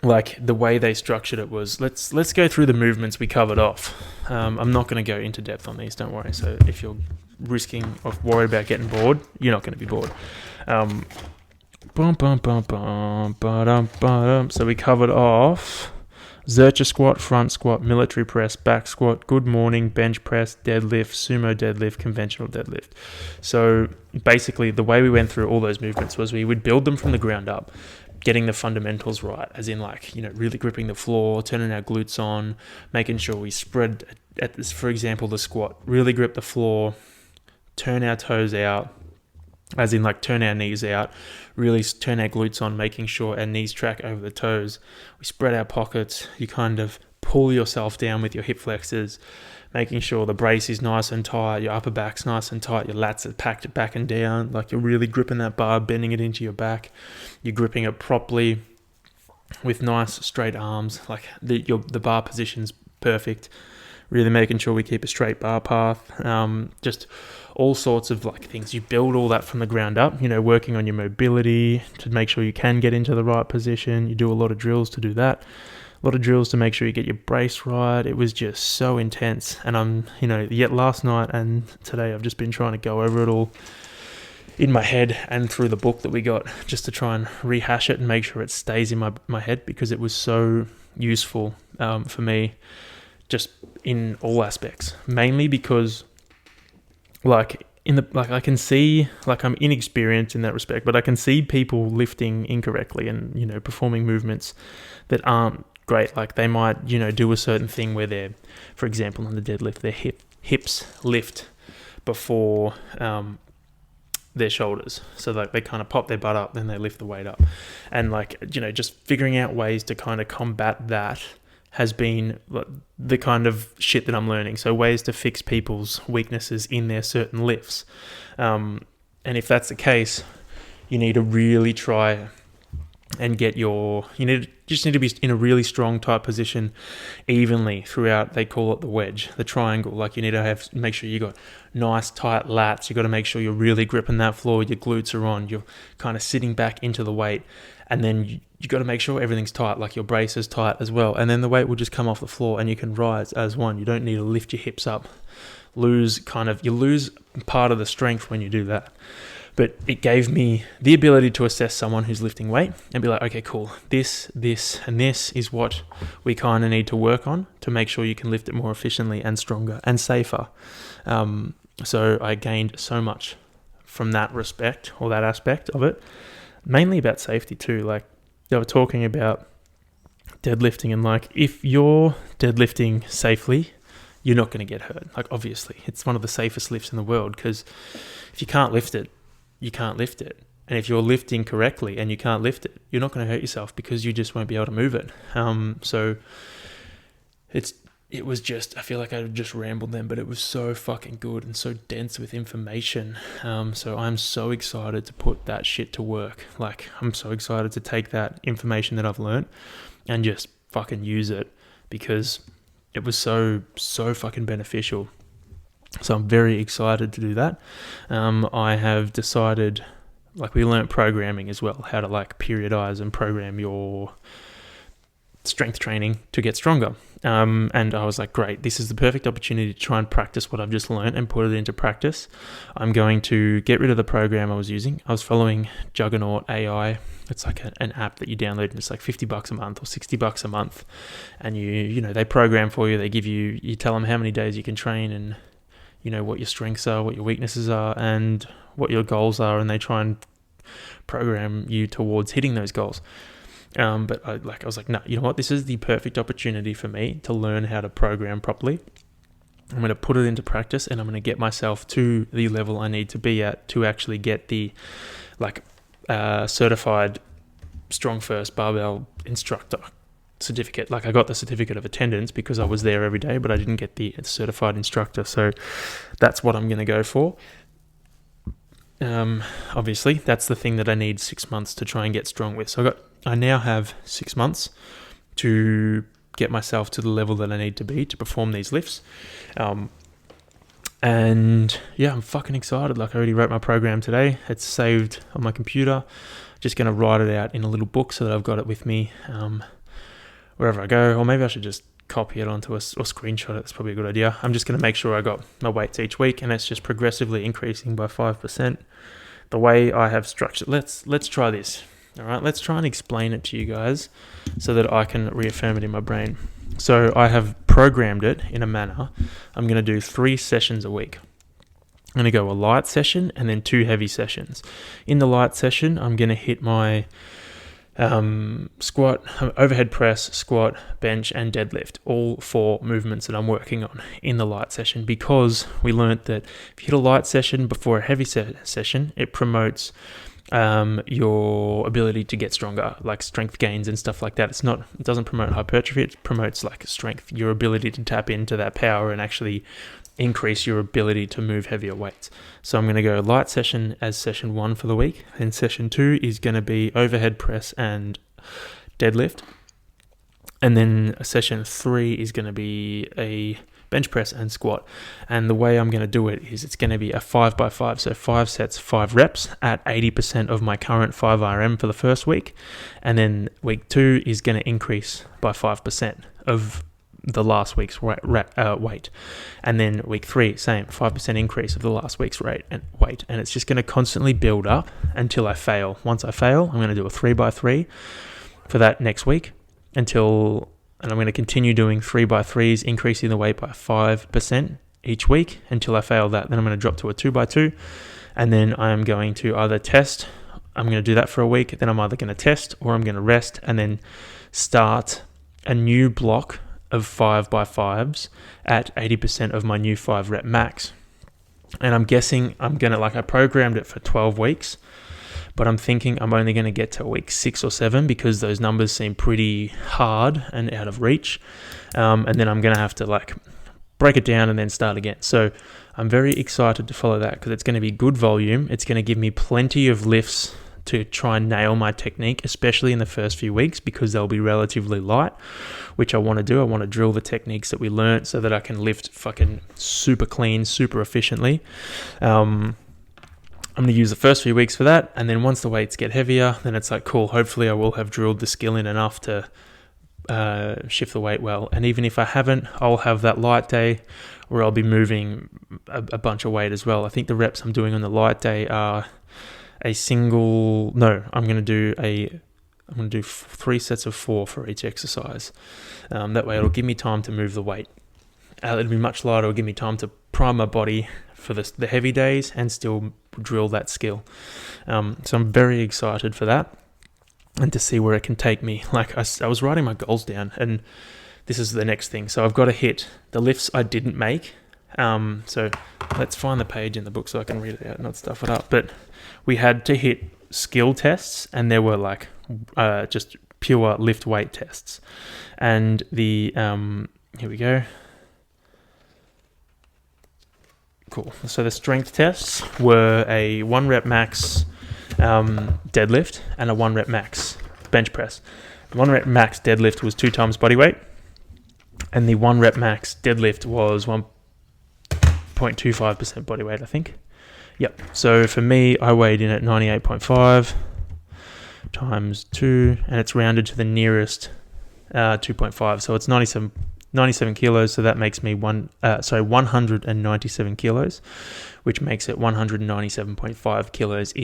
Like, the way they structured it was, let's go through the movements we covered off. I'm not going to go into depth on these, don't worry. So if you're worried about getting bored, you're not going to be bored. So we covered off Zercher squat, front squat, military press, back squat, good morning, bench press, deadlift, sumo deadlift, conventional deadlift. So basically the way we went through all those movements was we would build them from the ground up, getting the fundamentals right, as in, like, really gripping the floor, turning our glutes on, making sure we spread at this, for example, the squat, really grip the floor, turn our toes out, as in, like, turn our knees out, really turn our glutes on, making sure our knees track over the toes. We spread our pockets. You kind of pull yourself down with your hip flexors, making sure the brace is nice and tight, your upper back's nice and tight, your lats are packed back and down, like you're really gripping that bar, bending it into your back. You're gripping it properly with nice straight arms, like the bar position's perfect. Really making sure we keep a straight bar path. Just all sorts of, like, things. You build all that from the ground up, working on your mobility to make sure you can get into the right position. You do a lot of drills to do that. A lot of drills to make sure you get your brace right. It was just so intense. And yet last night and today I've just been trying to go over it all in my head and through the book that we got, just to try and rehash it and make sure it stays in my head, because it was so useful for me, just in all aspects. Mainly because, like, I can see, like, I'm inexperienced in that respect, but I can see people lifting incorrectly and, performing movements that aren't great. Like, they might, do a certain thing where they're, for example, on the deadlift, their hips lift before their shoulders. So, like, they kind of pop their butt up, then they lift the weight up. And, like, just figuring out ways to kind of combat that has been the kind of shit that I'm learning. So ways to fix people's weaknesses in their certain lifts. And if that's the case, you need to really try and just need to be in a really strong tight position evenly throughout. They call it the wedge, the triangle. Like, you need to make sure you got nice tight lats. You got to make sure you're really gripping that floor. Your glutes are on. You're kind of sitting back into the weight. And then you got to make sure everything's tight, like your brace is tight as well. And then the weight will just come off the floor and you can rise as one. You don't need to lift your hips up. You lose part of the strength when you do that. But it gave me the ability to assess someone who's lifting weight and be like, okay, cool. This, and this is what we kind of need to work on to make sure you can lift it more efficiently and stronger and safer. So I gained so much from that respect, or that aspect of it. Mainly about safety too. Like, they were talking about deadlifting, and, like, if you're deadlifting safely, you're not going to get hurt. Like, obviously, it's one of the safest lifts in the world, because if you can't lift it, you can't lift it. And if you're lifting correctly and you can't lift it, you're not going to hurt yourself, because you just won't be able to move it. So it's it was just, I feel like I just rambled then, but it was so fucking good and so dense with information. So I'm so excited to put that shit to work. Like, I'm so excited to take that information that I've learned and just fucking use it, because it was so fucking beneficial. So I'm very excited to do that. I have decided, like, we learnt programming as well, how to like periodize and program your strength training to get stronger. And I was like, great, this is the perfect opportunity to try and practice what I've just learned and put it into practice. I'm going to get rid of the program I was using. I was following Juggernaut AI. It's like an app that you download, and it's like $50 a month or $60 a month. And you know, they program for you. They give you tell them how many days you can train, and you know what your strengths are, what your weaknesses are, and what your goals are, and they try and program you towards hitting those goals. But I was like, no, you know what? This is the perfect opportunity for me to learn how to program properly. I'm going to put it into practice, and I'm going to get myself to the level I need to be at to actually get the certified StrongFirst Barbell instructor certificate. Like, I got the certificate of attendance because I was there every day, but I didn't get the certified instructor. So that's what I'm going to go for. Obviously, that's the thing that I need 6 months to try and get strong with. So I now have 6 months to get myself to the level that I need to be to perform these lifts. And yeah, I'm fucking excited. Like, I already wrote my program today. It's saved on my computer. Just going to write it out in a little book so that I've got it with me wherever I go. Or maybe I should just copy it onto or screenshot it. That's probably a good idea. I'm just going to make sure I got my weights each week, and it's just progressively increasing by 5%. The way I have structured, let's try this. All right, let's try and explain it to you guys so that I can reaffirm it in my brain. So I have programmed it in a manner. I'm going to do 3 sessions a week. I'm going to go a light session and then 2 heavy sessions. In the light session, I'm going to hit my squat, overhead press, squat, bench, and deadlift, all 4 movements that I'm working on in the light session, because we learnt that if you hit a light session before a heavy session, it promotes your ability to get stronger, like strength gains and stuff like that. It doesn't promote hypertrophy, it promotes like strength, your ability to tap into that power and actually increase your ability to move heavier weights. So I'm going to go light session as session 1 for the week, and session 2 is going to be overhead press and deadlift, and then session 3 is going to be a bench press and squat. And the way I'm going to do it is it's going to be a 5x5, so 5 sets, 5 reps at 80% of my current 5RM for the first week, and then week 2 is going to increase by 5% of the last week's weight, and then week 3, same 5% increase of the last week's weight, and it's just going to constantly build up until I fail. Once I fail, I'm going to do a 3x3 for that next week and I'm going to continue doing 3x3s, increasing the weight by 5% each week until I fail that. Then I'm going to drop to a 2x2, and then I'm going to either test. I'm going to do that for a week. Then I'm either going to test or I'm going to rest, and then start a new block of 5x5s at 80% of my new 5 rep max. And I'm guessing I programmed it for 12 weeks, but I'm thinking I'm only going to get to week 6 or 7 because those numbers seem pretty hard and out of reach. And then I'm going to have to break it down and then start again. So I'm very excited to follow that because it's going to be good volume. It's going to give me plenty of lifts to try and nail my technique, especially in the first few weeks, because they'll be relatively light, which I want to do. I want to drill the techniques that we learnt so that I can lift fucking super clean, super efficiently. I'm going to use the first few weeks for that, and then once the weights get heavier, then it's like, cool, hopefully I will have drilled the skill in enough to shift the weight well. And even if I haven't, I'll have that light day where I'll be moving a bunch of weight as well. I think the reps I'm doing on the light day are I'm going to do 3 sets of 4 for each exercise. That way it'll give me time to move the weight. It'll be much lighter. It'll give me time to prime my body for the heavy days and still drill that skill. So I'm very excited for that and to see where it can take me. Like I was writing my goals down, and this is the next thing. So I've got to hit the lifts I didn't make. So let's find the page in the book so I can read it out and not stuff it up. But we had to hit skill tests, and there were just pure lift weight tests. And the Here we go. Cool. So the strength tests were a 1 rep max deadlift and a 1 rep max bench press. The 1 rep max deadlift was 2 times body weight, and the 1 rep max deadlift was 1.25% body weight, I think. Yep. So for me, I weighed in at 98.5 times 2, and it's rounded to the nearest 2.5. So it's 97 kilos, so that makes me 197 kilos, which makes it 197.5 kilos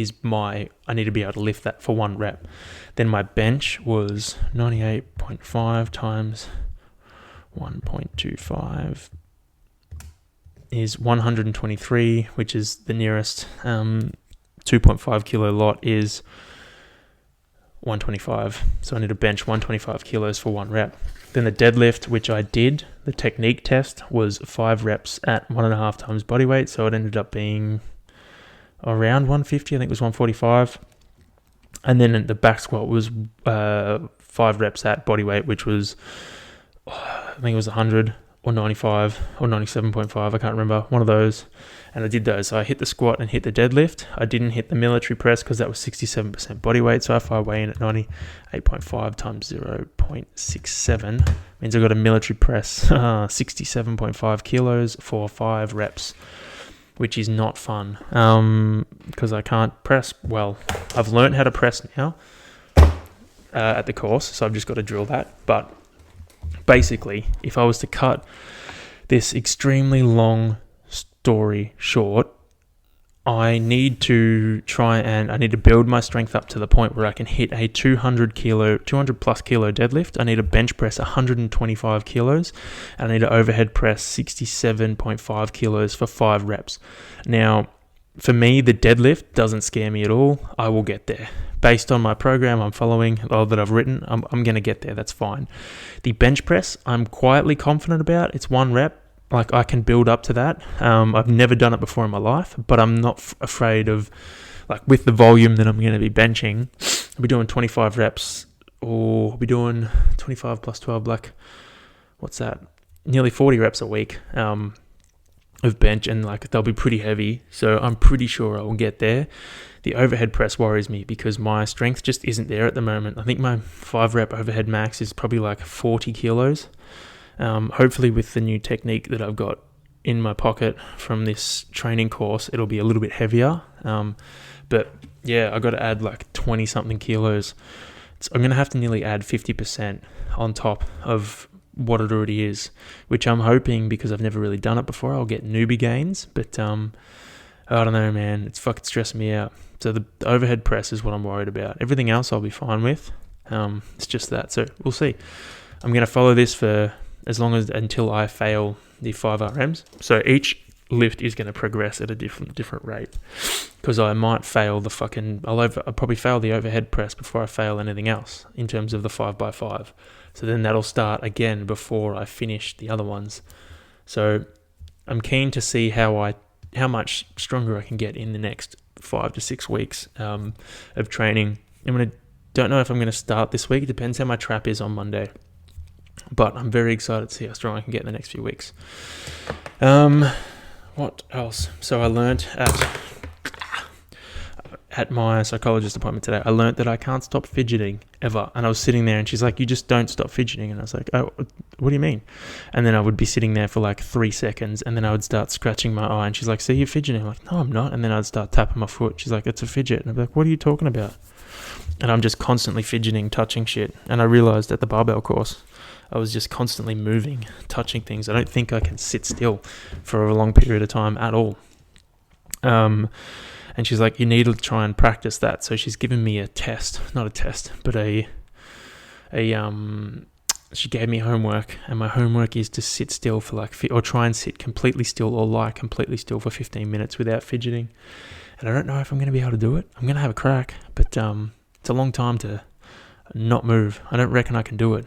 I need to be able to lift that for 1 rep. Then my bench was 98.5 times 1.25 is 123, which is the nearest 2.5 kilo lot is 125. So I need to bench 125 kilos for 1 rep. Then the deadlift, which I did, the technique test, was 5 reps at 1.5 times body weight. So it ended up being around 150. I think it was 145. And then the back squat was 5 reps at body weight, which was, I think it was 100 or 95 or 97.5. I can't remember, one of those. And I did those. So I hit the squat and hit the deadlift. I didn't hit the military press because that was 67% body weight. So if I weigh in at 98.5 times 0.67, means I got a military press 67.5 kilos for 5 reps, which is not fun because I can't press well. I've learned how to press now at the course, so I've just got to drill that. But basically, if I was to cut this extremely long story short, I need to build my strength up to the point where I can hit a 200 plus kilo deadlift. I need to bench press 125 kilos, and I need to overhead press 67.5 kilos for 5 reps. Now, for me, the deadlift doesn't scare me at all. I will get there. Based on my program I'm following, or that I've written, I'm going to get there. That's fine. The bench press, I'm quietly confident about. It's 1 rep. Like, I can build up to that. I've never done it before in my life, but I'm not afraid of, like, with the volume that I'm going to be benching, I'll be doing 25 reps, or I'll be doing 25 plus 12, like, what's that? Nearly 40 reps a week of bench, and, like, they'll be pretty heavy, so I'm pretty sure I will get there. The overhead press worries me because my strength just isn't there at the moment. I think my 5 rep overhead max is probably like 40 kilos. Hopefully with the new technique that I've got in my pocket from this training course, it'll be a little bit heavier. But yeah, I got to add like 20 something kilos. I'm going to have to nearly add 50% on top of what it already is, which I'm hoping, because I've never really done it before, I'll get newbie gains. But I don't know, man. It's fucking stressing me out. So the overhead press is what I'm worried about. Everything else I'll be fine with. It's just that. So we'll see. I'm going to follow this for until I fail the 5 RMs. So each lift is going to progress at a different rate, because I might fail I'll probably fail the overhead press before I fail anything else in terms of the 5x5. So then that'll start again before I finish the other ones. So I'm keen to see how much stronger I can get in the next 5 to 6 weeks of training. Don't know if I'm going to start this week. It depends how my trap is on Monday. But I'm very excited to see how strong I can get in the next few weeks. What else? So I learned at my psychologist appointment today, I learned that I can't stop fidgeting ever. And I was sitting there and she's like, you just don't stop fidgeting. And I was like, oh, what do you mean? And then I would be sitting there for like 3 seconds, and then I would start scratching my eye, and she's like, see, you're fidgeting. I'm like, no, I'm not. And then I'd start tapping my foot. She's like, it's a fidget. And I'd be like, what are you talking about? And I'm just constantly fidgeting, touching shit. And I realized at the barbell course, I was just constantly moving, touching things. I don't think I can sit still for a long period of time at all. And she's like, you need to try and practice that. So she's given me not a test, but she gave me homework, and my homework is to sit still for or try and sit completely still or lie completely still for 15 minutes without fidgeting. And I don't know if I'm going to be able to do it. I'm going to have a crack, but it's a long time to not move. I don't reckon I can do it.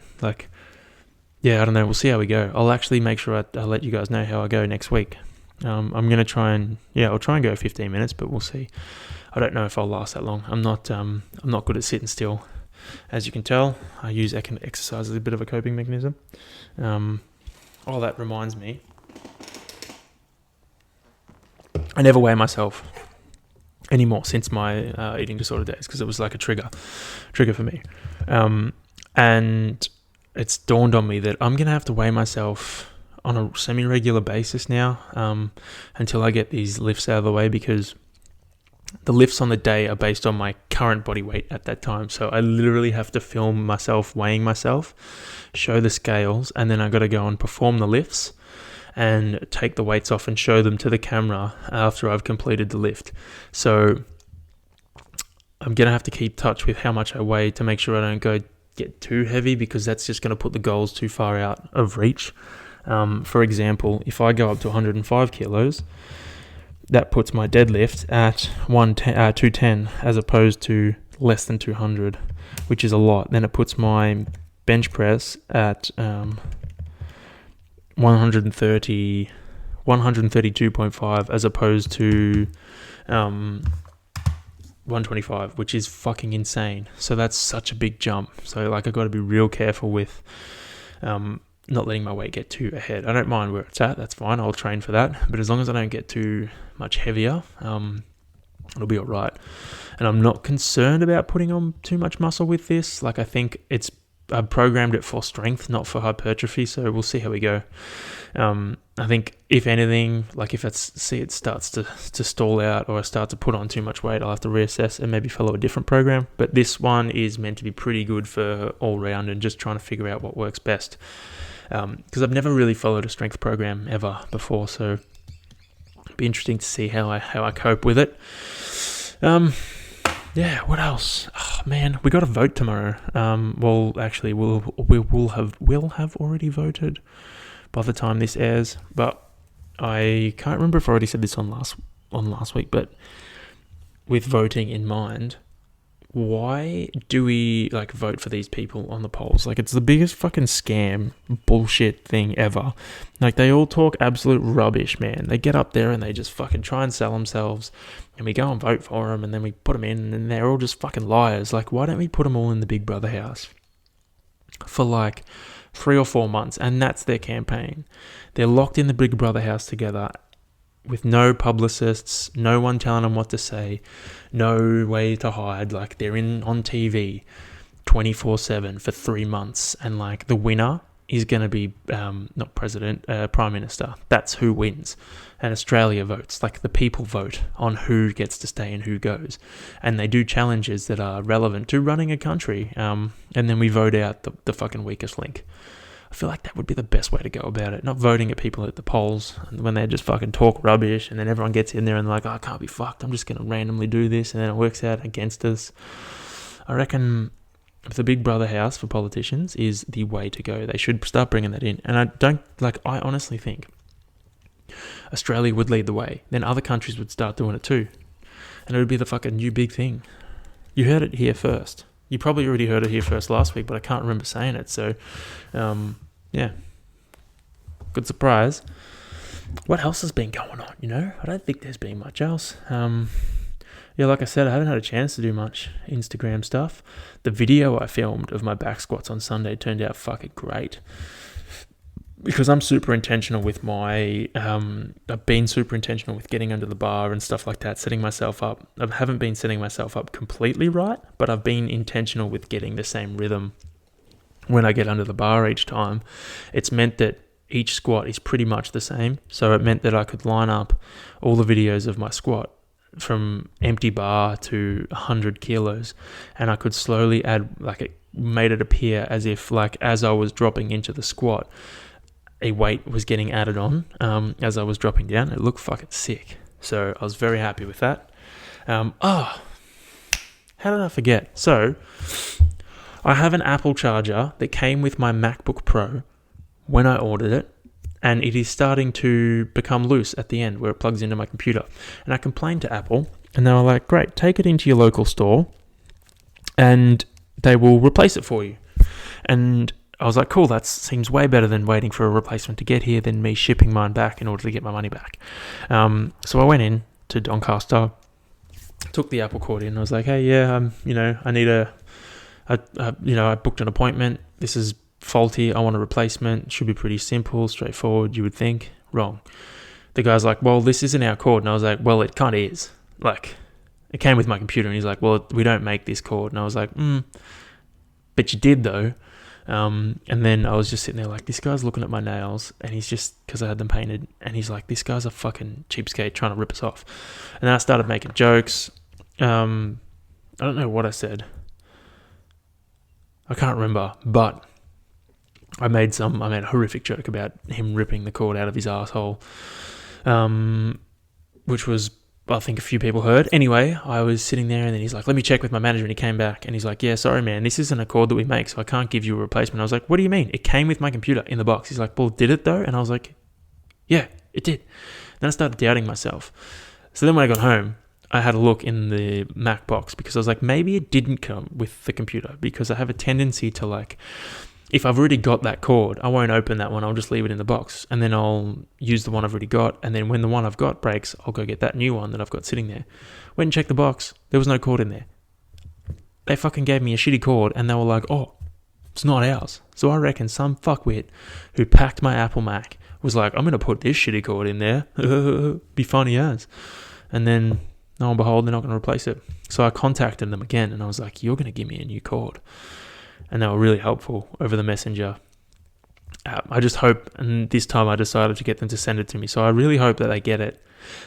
Yeah, I don't know. We'll see how we go. I'll actually make sure I let you guys know how I go next week. I'm going to try and go 15 minutes, but we'll see. I don't know if I'll last that long. I'm not good at sitting still. As you can tell, I use exercise as a bit of a coping mechanism. Oh, that reminds me. I never weigh myself anymore since my eating disorder days, because it was like a trigger for me. And it's dawned on me that I'm going to have to weigh myself on a semi-regular basis now, until I get these lifts out of the way, because the lifts on the day are based on my current body weight at that time. So I literally have to film myself weighing myself, show the scales, and then I got to go and perform the lifts and take the weights off and show them to the camera after I've completed the lift. So I'm going to have to keep touch with how much I weigh to make sure I don't get too heavy, because that's just going to put the goals too far out of reach. For example, if I go up to 105 kilos, that puts my deadlift at 210 as opposed to less than 200, which is a lot. Then it puts my bench press at 132.5 as opposed to 125, which is fucking insane. So that's such a big jump. So like, I got to be real careful with not letting my weight get too ahead. I don't mind where it's at, that's fine, I'll train for that, but as long as I don't get too much heavier, it'll be all right. And I'm not concerned about putting on too much muscle with this. Like, I think I programmed it for strength, not for hypertrophy, so we'll see how we go. I think if anything, like if it starts to stall out, or I start to put on too much weight, I'll have to reassess and maybe follow a different program. But this one is meant to be pretty good for all round and just trying to figure out what works best. Because I've never really followed a strength program ever before, so it'd be interesting to see how I cope with it. Yeah, what else? Oh, man, we got to vote tomorrow. Well, actually, we'll have already voted by the time this airs, but I can't remember if I already said this on last week. But with voting in mind, why do we like vote for these people on the polls? Like, it's the biggest fucking scam bullshit thing ever. Like, they all talk absolute rubbish, man. They get up there and they just fucking try and sell themselves, and we go and vote for them, and then we put them in, and they're all just fucking liars. Like, why don't we put them all in the Big Brother house for like 3 or 4 months, and that's their campaign? They're locked in the Big Brother house together with no publicists, no one telling them what to say, no way to hide. Like, they're on TV 24/7 for 3 months, and like, the winner is going to be not president, prime minister. That's who wins. And Australia votes, like the people vote on who gets to stay and who goes, and they do challenges that are relevant to running a country, and then we vote out the fucking weakest link. I feel like that would be the best way to go about it. Not voting at people at the polls when they just fucking talk rubbish, and then everyone gets in there and like, oh, I can't be fucked, I'm just going to randomly do this, and then it works out against us. I reckon the Big Brother house for politicians is the way to go. They should start bringing that in. And I honestly think Australia would lead the way. Then other countries would start doing it too. And it would be the fucking new big thing. You heard it here first. You probably already heard it here first last week, but I can't remember saying it. So, yeah. Good surprise. What else has been going on, you know? I don't think there's been much else. Yeah, like I said, I haven't had a chance to do much Instagram stuff. The video I filmed of my back squats on Sunday turned out fucking great. Because I'm super intentional with I've been super intentional with getting under the bar and stuff like that, setting myself up. I haven't been setting myself up completely right, but I've been intentional with getting the same rhythm when I get under the bar each time. It's meant that each squat is pretty much the same. So it meant that I could line up all the videos of my squat from empty bar to 100 kilos, and I could slowly add, like, it made it appear as if, like, as I was dropping into the squat, a weight was getting added on as I was dropping down. It looked fucking sick. So I was very happy with that. How did I forget? So I have an Apple charger that came with my MacBook Pro when I ordered it, and it is starting to become loose at the end where it plugs into my computer. And I complained to Apple, and they were like, great, take it into your local store and they will replace it for you. And I was like, cool, that seems way better than waiting for a replacement to get here than me shipping mine back in order to get my money back. So I went in to Doncaster, took the Apple cord in. I was like, hey, yeah, I need I booked an appointment. This is faulty. I want a replacement. Should be pretty simple, straightforward, you would think. Wrong. The guy's like, well, this isn't our cord. And I was like, well, it kind of is. Like, it came with my computer. And he's like, well, we don't make this cord. And I was like, but you did though. And then I was just sitting there like, this guy's looking at my nails, and he's just, because I had them painted, and he's like, this guy's a fucking cheapskate trying to rip us off. And then I started making jokes. I don't know what I said. I can't remember, but I made a horrific joke about him ripping the cord out of his asshole, which was, I think a few people heard. Anyway, I was sitting there, and then he's like, let me check with my manager. And he came back and he's like, yeah, sorry, man, this isn't a cord that we make, so I can't give you a replacement. I was like, what do you mean? It came with my computer in the box. He's like, well, did it though? And I was like, yeah, it did. Then I started doubting myself. So then when I got home, I had a look in the Mac box, because I was like, maybe it didn't come with the computer, because I have a tendency to, like, if I've already got that cord, I won't open that one. I'll just leave it in the box, and then I'll use the one I've already got. And then when the one I've got breaks, I'll go get that new one that I've got sitting there. Went and checked the box. There was no cord in there. They fucking gave me a shitty cord, and they were like, oh, it's not ours. So I reckon some fuckwit who packed my Apple Mac was like, I'm going to put this shitty cord in there. Be funny as. And then, lo and behold, they're not going to replace it. So I contacted them again, and I was like, you're going to give me a new cord. And they were really helpful over the messenger. I just hope, and this time I decided to get them to send it to me. So I really hope that they get it,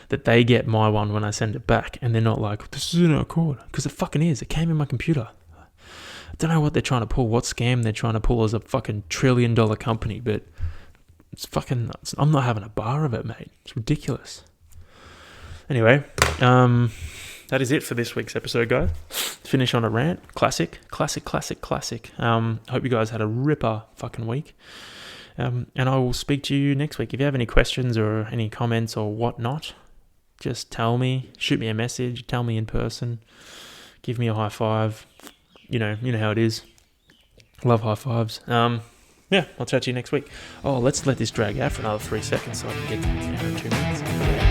that they get my one when I send it back, and they're not like, this isn't our cord, because it fucking is. It came in my computer. I don't know what they're trying to pull, what scam they're trying to pull as a fucking $1 trillion company, but it's fucking, I'm not having a bar of it, mate. It's ridiculous. Anyway, that is it for this week's episode, guys. Finish on a rant. Classic. Hope you guys had a ripper fucking week. And I will speak to you next week. If you have any questions or any comments or whatnot, just tell me. Shoot me a message. Tell me in person. Give me a high five. You know how it is. Love high fives. Yeah, I'll chat to you next week. Oh, let's let this drag out for another 3 seconds so I can get to 2 minutes.